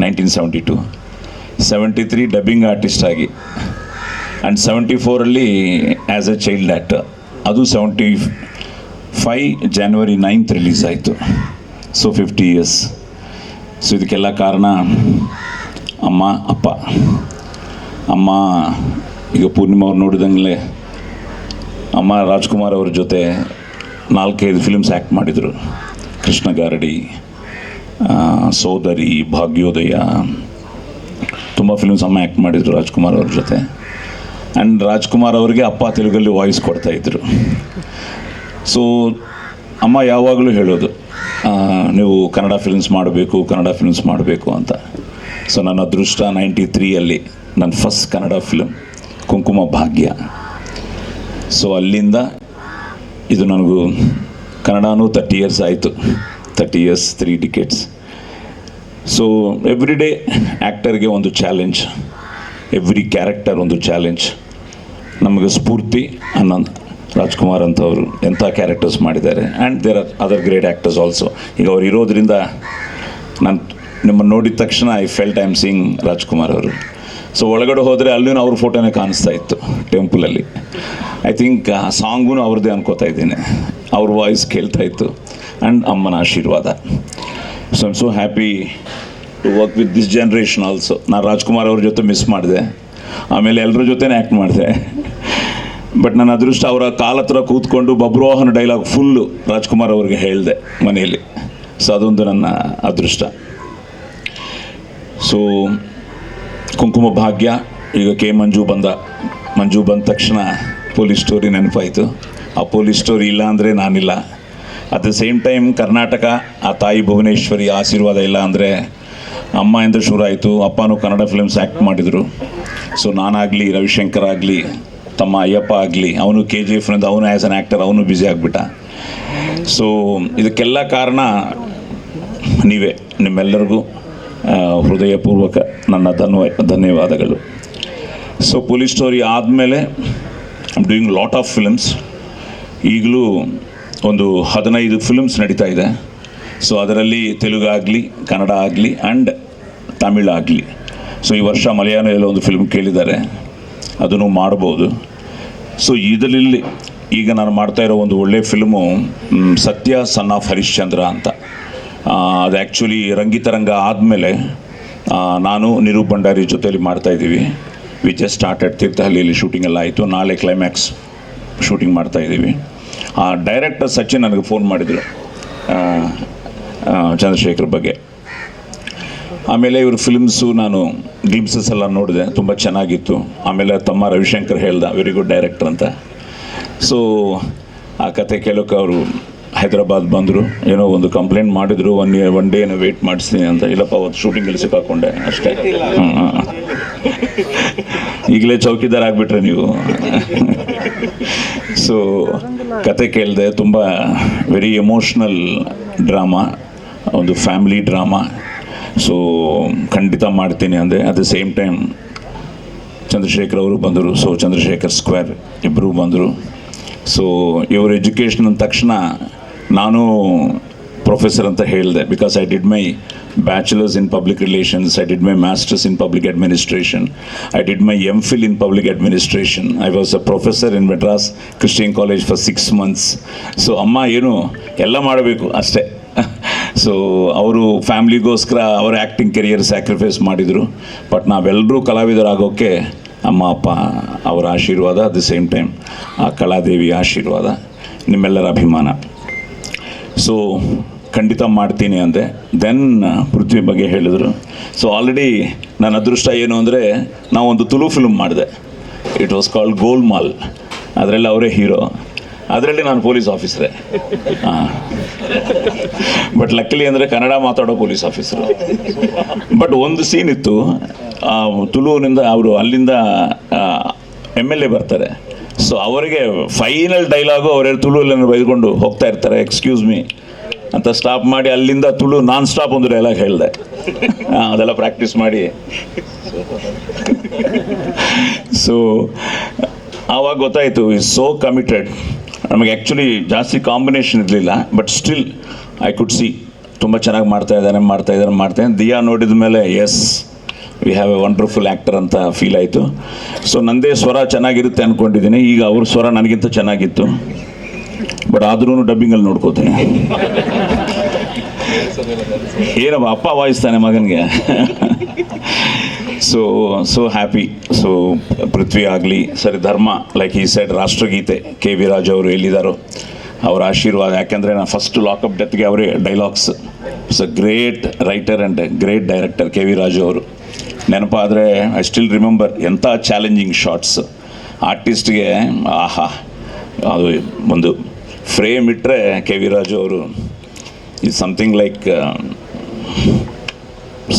1972, 73 ಡಬ್ಬಿಂಗ್ ಆರ್ಟಿಸ್ಟ್ ಆಗಿ, and 74 as a child actor. ಅದು 75 January 9 ರಿಲೀಸ್ ಆಯಿತು. So 50 years. ಸೊ ಇದಕ್ಕೆಲ್ಲ ಕಾರಣ ಅಮ್ಮ, ಅಪ್ಪ. ಅಮ್ಮ ಈಗ ಪೂರ್ಣಿಮಾ ಅವ್ರು ನೋಡಿದಂಗೆ ಅಮ್ಮ ರಾಜ್ಕುಮಾರ್ ಅವ್ರ ಜೊತೆ 4-5 ಫಿಲ್ಮ್ಸ್ ಆ್ಯಕ್ಟ್ ಮಾಡಿದರು. ಕೃಷ್ಣ ಗಾರಡಿ, ಸೋದರಿ, ಭಾಗ್ಯೋದಯ, ತುಂಬ ಫಿಲ್ಮ್ಸ್ ಅಮ್ಮ ಆ್ಯಕ್ಟ್ ಮಾಡಿದರು ರಾಜ್ಕುಮಾರ್ ಅವ್ರ ಜೊತೆ. ಆ್ಯಂಡ್ ರಾಜ್ಕುಮಾರ್ ಅವ್ರಿಗೆ ಅಪ್ಪ ತೆಲುಗಲ್ಲಿ ವಾಯ್ಸ್ ಕೊಡ್ತಾಯಿದ್ರು. ಸೊ ಅಮ್ಮ ಯಾವಾಗಲೂ ಹೇಳೋದು, ನೀವು ಕನ್ನಡ ಫಿಲ್ಮ್ಸ್ ಮಾಡಬೇಕು ಅಂತ. ಸೊ ನನ್ನ ಅದೃಷ್ಟ 93 ನನ್ನ ಫಸ್ಟ್ ಕನ್ನಡ ಫಿಲ್ಮ್ ಕುಂಕುಮ ಭಾಗ್ಯ. ಸೊ ಅಲ್ಲಿಂದ ಇದು ನನಗೂ ಕನ್ನಡನೂ 30 years ಆಯಿತು. 30 years 3 decades. So every day ಆ್ಯಕ್ಟರ್ಗೆ ಒಂದು ಚಾಲೆಂಜ್, ಎವ್ರಿ ಕ್ಯಾರೆಕ್ಟರ್ ಒಂದು ಚಾಲೆಂಜ್. ನಮಗೆ ಸ್ಫೂರ್ತಿ ಅನ್ನೋದು ರಾಜ್ಕುಮಾರ್ ಅಂತವರು ಎಂಥ ಕ್ಯಾರೆಕ್ಟರ್ಸ್ ಮಾಡಿದ್ದಾರೆ. And there are other great actors also. ಈಗ ಅವ್ರು ಇರೋದ್ರಿಂದ ನಾನು ನಿಮ್ಮನ್ನು ನೋಡಿದ ತಕ್ಷಣ I felt I am seeing Rajkumar ಅವರು. ಸೊ ಒಳಗಡೆ ಹೋದರೆ ಅಲ್ಲೂ ಅವ್ರ ಫೋಟೋನೇ ಕಾಣಿಸ್ತಾ ಇತ್ತು ಟೆಂಪಲಲ್ಲಿ. ಐ ಥಿಂಕ್ ಆ ಸಾಂಗೂ ಅವ್ರದ್ದೇ ಅನ್ಕೋತಾ ಇದ್ದೀನಿ, ಅವ್ರ ವಾಯ್ಸ್ ಕೇಳ್ತಾ ಇತ್ತು. ಆ್ಯಂಡ್ ಅಮ್ಮನ ಆಶೀರ್ವಾದ. So I'm so happy to work with this generation also. ನಾನು ರಾಜ್ಕುಮಾರ್ ಅವ್ರ ಜೊತೆ ಮಿಸ್ ಮಾಡಿದೆ, ಆಮೇಲೆ ಎಲ್ಲರ ಜೊತೆನೇ ಆ್ಯಕ್ಟ್ ಮಾಡಿದೆ. ಬಟ್ ನನ್ನ ಅದೃಷ್ಟ, ಅವರ ಕಾಲ ಹತ್ರ ಕೂತ್ಕೊಂಡು ಬಬ್ರುವಾಹನ ಡೈಲಾಗ್ ಫುಲ್ಲು ರಾಜ್ಕುಮಾರ್ ಅವ್ರಿಗೆ ಹೇಳಿದೆ ಮನೆಯಲ್ಲಿ. ಸೊ ಅದೊಂದು ನನ್ನ ಅದೃಷ್ಟ. ಸೊ ಕುಂಕುಮ ಭಾಗ್ಯ, ಈಗ ಮಂಜು ಬಂದ ತಕ್ಷಣ ಪೊಲೀಸ್ ಸ್ಟೋರಿ ನೆನಪಾಯಿತು. ಆ ಪೊಲೀಸ್ ಸ್ಟೋರಿ ಇಲ್ಲ ಅಂದರೆ ನಾನಿಲ್ಲ. At the same time Karnataka, ಆ ತಾಯಿ ಭುವನೇಶ್ವರಿ ಆಶೀರ್ವಾದ ಇಲ್ಲ ಅಂದರೆ ಅಮ್ಮ ಎಂದು ಶುರು ಆಯಿತು. ಅಪ್ಪನೂ ಕನ್ನಡ ಫಿಲ್ಮ್ಸ್ ಆ್ಯಕ್ಟ್ ಮಾಡಿದರು. ಸೊ ನಾನಾಗಲಿ, ರವಿಶಂಕರ್ ಆಗಲಿ, ತಮ್ಮ ಅಯ್ಯಪ್ಪ ಆಗಲಿ, ಅವನು KGF ಅವನು ಆ್ಯಸ್ ಅನ್ ಆ್ಯಕ್ಟರ್ ಅವನು ಬ್ಯುಸಿ ಆಗಿಬಿಟ್ಟ. ಸೊ ಇದಕ್ಕೆಲ್ಲ ಕಾರಣ ನೀವೇ. ನಿಮ್ಮೆಲ್ಲರಿಗೂ ಹೃದಯಪೂರ್ವಕ ನನ್ನ ಧನ್ಯವಾದಗಳು. ಸೊ ಪೊಲೀಸ್ ಸ್ಟೋರಿ ಆದಮೇಲೆ I am doing lot of films. ಈಗಲೂ ಒಂದು 15 ಫಿಲ್ಮ್ಸ್ ನಡೀತಾ ಇದೆ. ಸೊ ಅದರಲ್ಲಿ ತೆಲುಗು ಆಗಲಿ, ಕನ್ನಡ ಆಗಲಿ ಆ್ಯಂಡ್ ತಮಿಳ್ ಆಗಲಿ. ಸೊ ಈ ವರ್ಷ ಮಲಯಾಳದಲ್ಲಿ ಒಂದು ಫಿಲ್ಮ್ ಕೇಳಿದ್ದಾರೆ, ಅದನ್ನು ಮಾಡ್ಬೋದು. ಸೊ ಇದರಲ್ಲಿ ಈಗ ನಾನು ಮಾಡ್ತಾ ಇರೋ ಒಂದು ಒಳ್ಳೆಯ ಫಿಲ್ಮು ಸತ್ಯ ಸನ್ ಆಫ್ ಹರಿಶ್ಚಂದ್ರ ಅಂತ. ಅದು ಆ್ಯಕ್ಚುಲಿ ರಂಗಿತರಂಗ ಆದಮೇಲೆ ನಾನು ನಿರೂಪ್ ಭಂಡಾರಿ ಜೊತೆಯಲ್ಲಿ ಮಾಡ್ತಾಯಿದ್ದೀವಿ. ವಿ ಜಸ್ಟ್ ಸ್ಟಾರ್ಟೆಡ್ ತೀರ್ಥಹಳ್ಳಿಯಲ್ಲಿ ಶೂಟಿಂಗ್ ಎಲ್ಲ ಆಯಿತು. ನಾಳೆ ಕ್ಲೈಮ್ಯಾಕ್ಸ್ ಶೂಟಿಂಗ್ ಮಾಡ್ತಾಯಿದ್ದೀವಿ. ಆ ಡೈರೆಕ್ಟರ್ ಸಚಿನ್ ನನಗೆ ಫೋನ್ ಮಾಡಿದರು ಚಂದ್ರಶೇಖರ್ ಬಗ್ಗೆ. ಆಮೇಲೆ ಇವ್ರ ಫಿಲ್ಮ್ಸು ನಾನು ಗ್ಲಿಮ್ಸಸ್ ಎಲ್ಲ ನೋಡಿದೆ, ತುಂಬ ಚೆನ್ನಾಗಿತ್ತು. ಆಮೇಲೆ ತಮ್ಮ ರವಿಶಂಕರ್ ಹೇಳ್ದ ವೆರಿ ಗುಡ್ ಡೈರೆಕ್ಟರ್ ಅಂತ. ಸೊ ಆ ಕತೆ ಕೇಳೋಕೆ ಅವರು ಹೈದರಾಬಾದ್ ಬಂದರು. ಏನೋ ಒಂದು ಕಂಪ್ಲೇಂಟ್ ಮಾಡಿದರು, ಒನ್ ಡೇ ಏನೋ ವೆಯ್ಟ್ ಮಾಡಿಸ್ತೀನಿ ಅಂತ. ಇಲ್ಲಪ್ಪ ಅವತ್ತು ಶೂಟಿಂಗಲ್ಲಿ ಸಿಕ್ಕಾಕೊಂಡೆ ಅಷ್ಟೇ. ಈಗಲೇ ಚೌಕಿದಾರ ಆಗಿಬಿಟ್ರೆ ನೀವು. ಸೊ ಕತೆ ಕೇಳಿದೆ, ತುಂಬ ವೆರಿ ಎಮೋಷ್ನಲ್ ಡ್ರಾಮಾ, ಒಂದು ಫ್ಯಾಮಿಲಿ ಡ್ರಾಮಾ. ಸೊ ಖಂಡಿತ ಮಾಡ್ತೀನಿ ಅಂದೆ. At the same time Chandrashekhar ಅವರು ಬಂದರು. ಸೊ ಚಂದ್ರಶೇಖರ್ ಸ್ಕ್ವೇರ್ ಇಬ್ಬರು ಬಂದರು. ಸೊ ಇವ್ರ ಎಜುಕೇಷನ್ ಅಂದ ತಕ್ಷಣ ನಾನು ಪ್ರೊಫೆಸರ್ ಅಂತ ಹೇಳಿದೆ. Because I did my bachelors in public relations, I did my masters in public administration, I did my MPhil in public administration. I was a professor in Madras Christian college for 6 months. So ಅಮ್ಮ ಏನು ಎಲ್ಲ ಮಾಡಬೇಕು ಅಷ್ಟೇ. So ಅವರು ಫ್ಯಾಮ್ಲಿಗೋಸ್ಕರ ಅವರ acting career sacrifice ಮಾಡಿದರು. But ನಾವೆಲ್ಲರೂ ಕಲಾವಿದರಾಗೋಕ್ಕೆ ಅಮ್ಮ ಅಪ್ಪ ಅವರ ಆಶೀರ್ವಾದ, ಅಟ್ ದ ಸೇಮ್ ಟೈಮ್ ಆ ಕಲಾದೇವಿ ಆಶೀರ್ವಾದ, ನಿಮ್ಮೆಲ್ಲರ ಅಭಿಮಾನ. ಸೊ ಖಂಡಿತ ಮಾಡ್ತೀನಿ ಅಂದೆ. ದೆನ್ ಪೃಥ್ವಿ ಬಗ್ಗೆ ಹೇಳಿದರು. ಸೊ ಆಲ್ರೆಡಿ ನನ್ನ ಅದೃಷ್ಟ ಏನು ಅಂದರೆ ನಾವೊಂದು ತುಳು ಫಿಲ್ಮ್ ಮಾಡಿದೆ. ಇಟ್ ವಾಸ್ ಕಾಲ್ಡ್ ಗೋಲ್ಮಾಲ್. ಅದರಲ್ಲಿ ಅವರೇ ಹೀರೋ, ಅದರಲ್ಲಿ ನಾನು ಪೊಲೀಸ್ ಆಫೀಸರೇ. ಬಟ್ ಲಕ್ಕಲಿ ಅಂದರೆ ಕನ್ನಡ ಮಾತಾಡೋ ಪೊಲೀಸ್ ಆಫೀಸರು. ಬಟ್ ಒಂದು ಸೀನ್ ಇತ್ತು, ತುಳುವಿನಿಂದ ಅವರು ಅಲ್ಲಿಂದ MLA ಬರ್ತಾರೆ. ಸೊ ಅವರಿಗೆ ಫೈನಲ್ ಡೈಲಾಗು ಅವರೇ ತುಳುವಲ್ಲಿ ಬೈದ್ಕೊಂಡು ಹೋಗ್ತಾ ಇರ್ತಾರೆ. ಎಕ್ಸ್ಕ್ಯೂಸ್ ಮೀ ಅಂತ ಸ್ಟಾಪ್ ಮಾಡಿ ಅಲ್ಲಿಂದ ತುಳು ನಾನ್ ಸ್ಟಾಪ್ ಒಂದು ಡೈಲಾಗ್ ಹೇಳಿದೆ. ಅದೆಲ್ಲ ಪ್ರಾಕ್ಟೀಸ್ ಮಾಡಿ. ಸೊ ಆವಾಗ ಗೊತ್ತಾಯಿತು ಈಸ್ ಸೋ ಕಮಿಟೆಡ್. ನಮಗೆ ಆ್ಯಕ್ಚುಲಿ ಜಾಸ್ತಿ ಕಾಂಬಿನೇಷನ್ ಇರಲಿಲ್ಲ, but still I could see ತುಂಬ ಚೆನ್ನಾಗಿ ಮಾಡ್ತಾಯಿದ್ದಾನೆ. ದಿಯಾ ನೋಡಿದ ಮೇಲೆ yes we have a wonderful actor ಅಂತ ಫೀಲ್ ಆಯಿತು. ಸೊ ನನ್ನದೇ ಸ್ವರ ಚೆನ್ನಾಗಿರುತ್ತೆ ಅಂದ್ಕೊಂಡಿದ್ದೀನಿ. ಈಗ ಅವ್ರ ಸ್ವರ ನನಗಿಂತ ಚೆನ್ನಾಗಿತ್ತು, ಬಟ್ ಆದ್ರೂ ಡಬ್ಬಿಂಗಲ್ಲಿ ನೋಡ್ಕೋತೀನಿ. ಏನಪ್ಪ ಅಪ್ಪ ವಾಯಿಸ್ತಾನೆ ಮಗನಿಗೆ. So happy. ಸೊ ಪೃಥ್ವಿ ಆಗಲಿ ಸರಿ, ಧರ್ಮ ಲೈಕ್ ಈ ಸೈಡ್ ರಾಷ್ಟ್ರಗೀತೆ KV ರಾಜು ಅವರು ಎಲ್ಲಿದ್ದಾರೋ ಅವರ ಆಶೀರ್ವಾದ. ಯಾಕೆಂದರೆ ನಾನು ಫಸ್ಟ್ ಲಾಕಪ್ ಡೆತ್ಗೆ ಅವರೇ dialogues. It's a great writer and great director KV Raju ಅವರು. ನೆನಪಾದರೆ ಐ ಸ್ಟಿಲ್ ರಿಮೆಂಬರ್ ಎಂಥ ಚಾಲೆಂಜಿಂಗ್ ಶಾರ್ಟ್ಸ್. ಆರ್ಟಿಸ್ಟ್ಗೆ ಆಹಾ, ಅದು ಒಂದು ಫ್ರೇಮ್ ಇಟ್ಟರೆ KV ರಾಜು ಅವರು is something like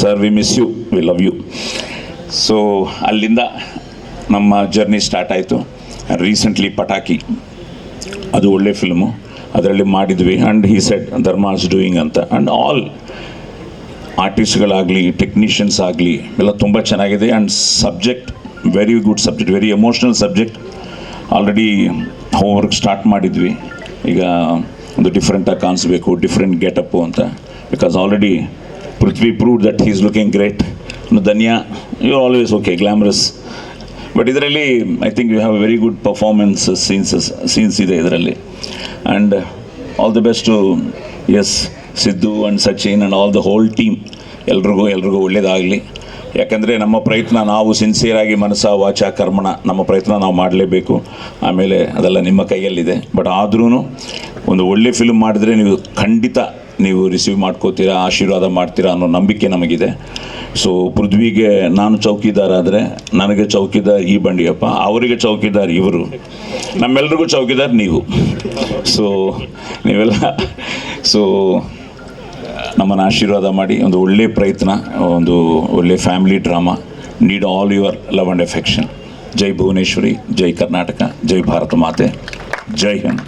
sir we miss you, we love you. So ಅಲ್ಲಿಂದ ನಮ್ಮ ಜರ್ನಿ ಸ್ಟಾರ್ಟ್ ಆಯಿತು. ರೀಸೆಂಟ್ಲಿ ಪಟಾಕಿ, ಅದು ಒಳ್ಳೆ ಫಿಲ್ಮು, ಅದರಲ್ಲಿ ಮಾಡಿದ್ವಿ. And he said Dharma is doing ಅಂತ. ಆ್ಯಂಡ್ ಆಲ್ ಆರ್ಟಿಸ್ಟ್ಗಳಾಗಲಿ ಟೆಕ್ನಿಷಿಯನ್ಸ್ ಆಗಲಿ ಎಲ್ಲ ತುಂಬ ಚೆನ್ನಾಗಿದೆ. And subject very good subject, very emotional subject. Already homework start ಮಾಡಿದ್ವಿ. ಈಗ ಒಂದು ಡಿಫ್ರೆಂಟಾಗಿ ಕಾಣಿಸ್ಬೇಕು, ಡಿಫ್ರೆಂಟ್ ಗೆಟಪ್ಪು ಅಂತ. Because already Prithvi proved that he is looking great. Dhanya you are always okay glamorous. But ಇದರಲ್ಲಿ I think you have a very good performance scenes ಇದೆ ಇದರಲ್ಲಿ. And all the best to S Siddu and Sachin and all the whole team. ಎಲ್ರಿಗೂ ಒಳ್ಳೆಯದಾಗಲಿ. ಯಾಕಂದರೆ ನಮ್ಮ ಪ್ರಯತ್ನ ನಾವು ಸಿನ್ಸಿಯರಾಗಿ ಮನಸ್ಸ ವಾಚ ಕರ್ಮಣ ನಮ್ಮ ಪ್ರಯತ್ನ ನಾವು ಮಾಡಲೇಬೇಕು. ಆಮೇಲೆ ಅದೆಲ್ಲ ನಿಮ್ಮ ಕೈಯಲ್ಲಿದೆ. ಬಟ್ ಆದ್ರೂ ಒಂದು ಒಳ್ಳೆ ಫಿಲ್ಮ್ ಮಾಡಿದ್ರೆ ನೀವು ಖಂಡಿತ ನೀವು ರಿಸೀವ್ ಮಾಡ್ಕೋತೀರಾ, ಆಶೀರ್ವಾದ ಮಾಡ್ತೀರಾ ಅನ್ನೋ ನಂಬಿಕೆ ನಮಗಿದೆ. ಸೊ ಪೃಥ್ವಿಗೆ ನಾನು ಚೌಕಿದಾರ ಆದರೆ ನನಗೆ ಚೌಕಿದಾರ್ ಈ ಬಂಡಿಯಪ್ಪ, ಅವರಿಗೆ ಚೌಕಿದಾರ್ ಇವರು, ನಮ್ಮೆಲ್ರಿಗೂ ಚೌಕಿದಾರ್ ನೀವು. ಸೊ ನೀವೆಲ್ಲ ನಮ್ಮನ್ನು ಆಶೀರ್ವಾದ ಮಾಡಿ ಒಂದು ಒಳ್ಳೆಯ ಪ್ರಯತ್ನ, ಒಂದು ಒಳ್ಳೆಯ family drama. Need all your love and affection. ಜೈ ಭುವನೇಶ್ವರಿ, ಜೈ ಕರ್ನಾಟಕ, ಜೈ ಭಾರತ ಮಾತೆ, ಜೈ Hind.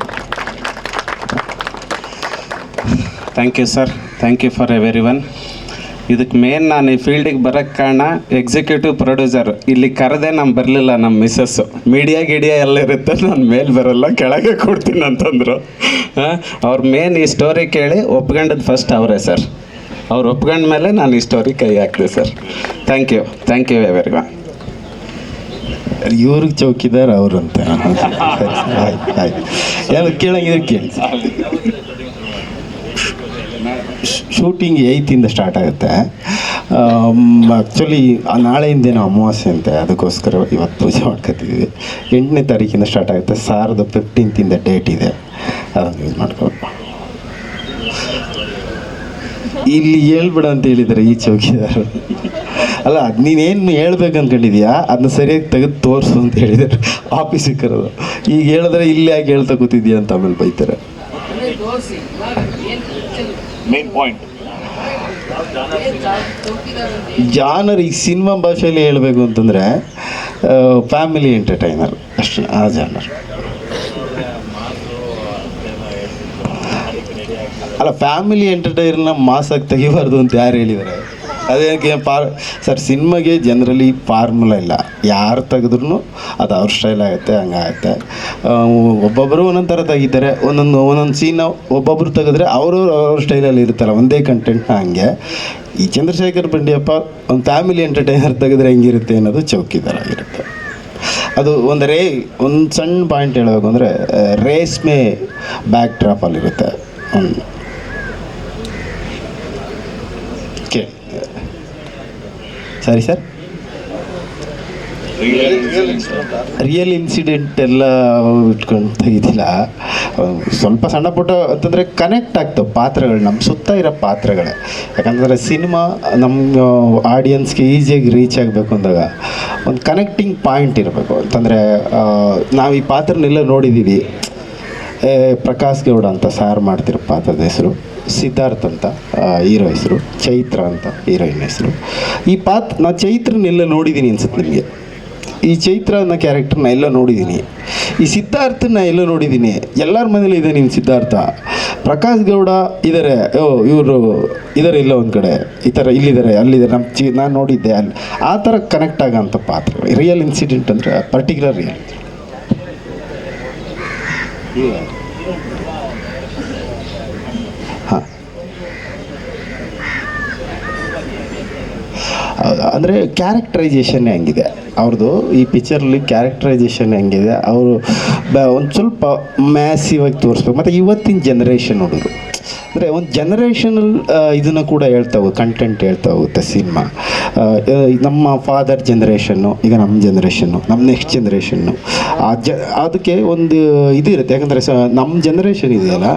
Thank you sir, thank you for everyone. ಇದಕ್ಕೆ ಮೇನ್ ನಾನು ಈ ಫೀಲ್ಡಿಗೆ ಬರೋಕ್ಕೆ ಕಾರಣ ಎಕ್ಸಿಕ್ಯೂಟಿವ್ ಪ್ರೊಡ್ಯೂಸರ್ ಇಲ್ಲಿ ಕರೆದೇ ನಾನು ಬರಲಿಲ್ಲ. ನಮ್ಮ ಮಿಸ್ಸಸ್ಸು ಮೀಡಿಯಾ ಎಲ್ಲ ಇರುತ್ತೆ, ನಾನು ಮೇಲೆ ಬರೋಲ್ಲ ಕೆಳಗೆ ಕೊಡ್ತೀನಿ ಅಂತಂದರು. ಅವ್ರ ಮೇನ್ ಈ ಸ್ಟೋರಿ ಕೇಳಿ ಒಪ್ಕೊಂಡದ್ದು ಫಸ್ಟ್ ಅವರೇ ಸರ್. ಅವ್ರು ಒಪ್ಕೊಂಡ ಮೇಲೆ ನಾನು ಈ ಸ್ಟೋರಿ ಕೈ ಹಾಕಿದೆ sir. Thank you everyone. ಇವ್ರಿಗೆ ಚೌಕಿದಾರ್ ಅವ್ರಂತೆ. ಆಯ್ತು ಆಯ್ತು, ಎಲ್ಲ ಕೇಳಂಗಿದ್ರೆ ಕೇಳಿ. ಶೂಟಿಂಗ್ 8 ಸ್ಟಾರ್ಟ್ ಆಗುತ್ತೆ. ಆ್ಯಕ್ಚುಲಿ ನಾಳೆಯಿಂದೇನೋ ಅಮಾವಾಸ್ಯೆ ಅಂತೆ, ಅದಕ್ಕೋಸ್ಕರ ಇವತ್ತು ಪೂಜೆ ಮಾಡ್ಕೊತಿದ್ದೀವಿ. 8ನೇ ತಾರೀಕಿಂದ ಸ್ಟಾರ್ಟ್ ಆಗುತ್ತೆ. 15th ಡೇಟ್ ಇದೆ, ಅದನ್ನು ಯೂಸ್ ಮಾಡ್ಕೊಂಡು. ಇಲ್ಲಿ ಹೇಳ್ಬೇಡ ಅಂತ ಹೇಳಿದ್ದಾರೆ ಈ ಚೌಕಿದಾರು. ಅಲ್ಲ, ನೀನೇನು ಹೇಳ್ಬೇಕು ಅಂದ್ಕೊಂಡಿದ್ಯಾ ಅದನ್ನ ಸರಿಯಾಗಿ ತೆಗೆದು ತೋರಿಸು ಅಂತ ಹೇಳಿದ್ದಾರೆ ಆಫೀಸಿಗೆ ಕರೋದು. ಈಗ ಹೇಳಿದ್ರೆ ಇಲ್ಲಿ ಯಾಕೆ ಹೇಳ್ತಾ ಕೂತಿದ್ಯಾ ಅಂತ ಆಮೇಲೆ ಬೈತಾರೆ. ಮೇನ್ ಪಾಯಿಂಟ್ ಜಾನರ್ ಈ ಸಿನಿಮಾ ಭಾಷೆಯಲ್ಲಿ ಹೇಳಬೇಕು ಅಂತಂದರೆ ಫ್ಯಾಮಿಲಿ ಎಂಟರ್ಟೈನರ್ ಅಷ್ಟೇ, ಆ ಜಾನರ್. ಅಲ್ಲ, ಫ್ಯಾಮಿಲಿ ಎಂಟರ್ಟೈನರ್ನ ಮಾಸಾಗಿ ತೆಗಿಬಾರ್ದು ಅಂತ ಯಾರು ಹೇಳಿದ್ದಾರೆ? ಅದೇನಕ್ಕೆ ಸರ್, ಸಿನಿಮಾಗೆ ಜನರಲಿ ಫಾರ್ಮುಲಾ ಇಲ್ಲ. ಯಾರು ತೆಗೆದ್ರೂ ಅದು ಅವ್ರ ಸ್ಟೈಲ್ ಆಗುತ್ತೆ, ಹಂಗಾಗುತ್ತೆ. ಒಬ್ಬೊಬ್ಬರು ಒಂದೊಂದು ಥರ ತೆಗಿತಾರೆ. ಒಂದೊಂದು ಸೀನ್ ಒಬ್ಬೊಬ್ರು ತೆಗೆದ್ರೆ ಅವ್ರ ಸ್ಟೈಲಲ್ಲಿ ಇರುತ್ತಲ್ಲ, ಒಂದೇ ಕಂಟೆಂಟ್ನ. ಹಂಗೆ ಈ ಚಂದ್ರಶೇಖರ್ ಬಂಡಿಯಪ್ಪ ಒಂದು ಫ್ಯಾಮಿಲಿ ಎಂಟರ್ಟೈನರ್ ತೆಗೆದ್ರೆ ಹೆಂಗಿರುತ್ತೆ ಅನ್ನೋದು ಚೌಕಿದಾರ ಆಗಿರುತ್ತೆ. ಅದು ಒಂದು ಸಣ್ಣ ಪಾಯಿಂಟ್ ಹೇಳಬೇಕು ಅಂದರೆ, ರೇಷ್ಮೆ ಬ್ಯಾಕ್ ಡ್ರಾಪಲ್ಲಿರುತ್ತೆ. ಓಕೆ, ಸರಿ ಸರ್. ರಿಯಲ್ ಇನ್ಸಿಡೆಂಟ್ ಎಲ್ಲ ಇಟ್ಕೊಂಡು ತೆಗಿತಿಲ್ಲ. ಸ್ವಲ್ಪ ಸಣ್ಣ ಪುಟ್ಟ ಅಂತಂದರೆ ಕನೆಕ್ಟ್ ಆಗ್ತವೆ ಪಾತ್ರಗಳು, ನಮ್ಮ ಸುತ್ತ ಇರೋ ಪಾತ್ರಗಳೇ. ಯಾಕಂದರೆ ಸಿನಿಮಾ ನಮ್ಮ ಆಡಿಯನ್ಸ್ಗೆ ಈಸಿಯಾಗಿ ರೀಚ್ ಆಗಬೇಕು ಅಂದಾಗ ಒಂದು ಕನೆಕ್ಟಿಂಗ್ ಪಾಯಿಂಟ್ ಇರಬೇಕು. ಅಂತಂದರೆ ನಾವು ಈ ಪಾತ್ರನೆಲ್ಲ ನೋಡಿದ್ದೀವಿ. ಪ್ರಕಾಶ್ ಗೌಡ ಅಂತ ಸಾರ್ ಮಾಡ್ತಿರೋ ಪಾತ್ರದ ಹೆಸರು, ಸಿದ್ಧಾರ್ಥ್ ಅಂತ ಹೀರೋ ಹೆಸರು, ಚೈತ್ರ ಅಂತ ಹೀರೋಯಿನ್ ಹೆಸರು. ಈ ನಾ ಚೈತ್ರನೆಲ್ಲ ನೋಡಿದ್ದೀನಿ ಅನ್ಸುತ್ತೆ ನಿಮಗೆ. ಈ ಚೈತ್ರ ಅನ್ನೋ ಕ್ಯಾರೆಕ್ಟರ್ನ ಎಲ್ಲ ನೋಡಿದ್ದೀನಿ. ಈ ಸಿದ್ಧಾರ್ಥನ ಎಲ್ಲ ನೋಡಿದ್ದೀನಿ. ಎಲ್ಲರ ಮನೇಲಿ ಇದೆ ನಿಮ್ಮ ಸಿದ್ಧಾರ್ಥ. ಪ್ರಕಾಶ್ ಗೌಡ ಇದ್ದಾರೆ, ಇವರು ಇದ್ದಾರೆ ಇಲ್ಲ ಒಂದು ಕಡೆ, ಈ ಥರ ಇಲ್ಲಿದ್ದಾರೆ ಅಲ್ಲಿದ್ದಾರೆ, ನಾನು ನೋಡಿದ್ದೆ ಅಲ್ಲಿ. ಆ ಥರ ಕನೆಕ್ಟ್ ಆಗೋಂಥ ಪಾತ್ರಗಳು. ರಿಯಲ್ ಇನ್ಸಿಡೆಂಟ್ ಅಂದರೆ ಪರ್ಟಿಕ್ಯುಲರ್ ರಿಯಲ್. ಹಾಂ, ಅಂದರೆ ಕ್ಯಾರೆಕ್ಟರೈಸೇಷನ್ನೇ ಹಂಗಿದೆ ಅವ್ರದ್ದು. ಈ ಪಿಕ್ಚರಲ್ಲಿ ಕ್ಯಾರೆಕ್ಟರೈಸೇಷನ್ ಹೆಂಗಿದೆ, ಅವರು ಒಂದು ಸ್ವಲ್ಪ ಮ್ಯಾಸಿವಾಗಿ ತೋರಿಸ್ಬೇಕು. ಮತ್ತು ಇವತ್ತಿನ ಜನ್ರೇಷನ್ ಹುಡುಗರು ಅಂದರೆ ಒಂದು ಜನ್ರೇಷನಲ್ ಇದನ್ನು ಕೂಡ ಹೇಳ್ತಾ ಹೋಗುತ್ತೆ, ಕಂಟೆಂಟ್ ಹೇಳ್ತಾ ಹೋಗುತ್ತೆ ಸಿನಿಮಾ. ನಮ್ಮ ಫಾದರ್ ಜನ್ರೇಷನ್ನು, ಈಗ ನಮ್ಮ ಜನ್ರೇಷನ್ನು, ನಮ್ಮ ನೆಕ್ಸ್ಟ್ ಜನ್ರೇಷನ್ನು, ಅದಕ್ಕೆ ಒಂದು ಇದು ಇರುತ್ತೆ. ಯಾಕಂದರೆ ನಮ್ಮ ಜನ್ರೇಷನ್ ಇದೆಯಲ್ಲ,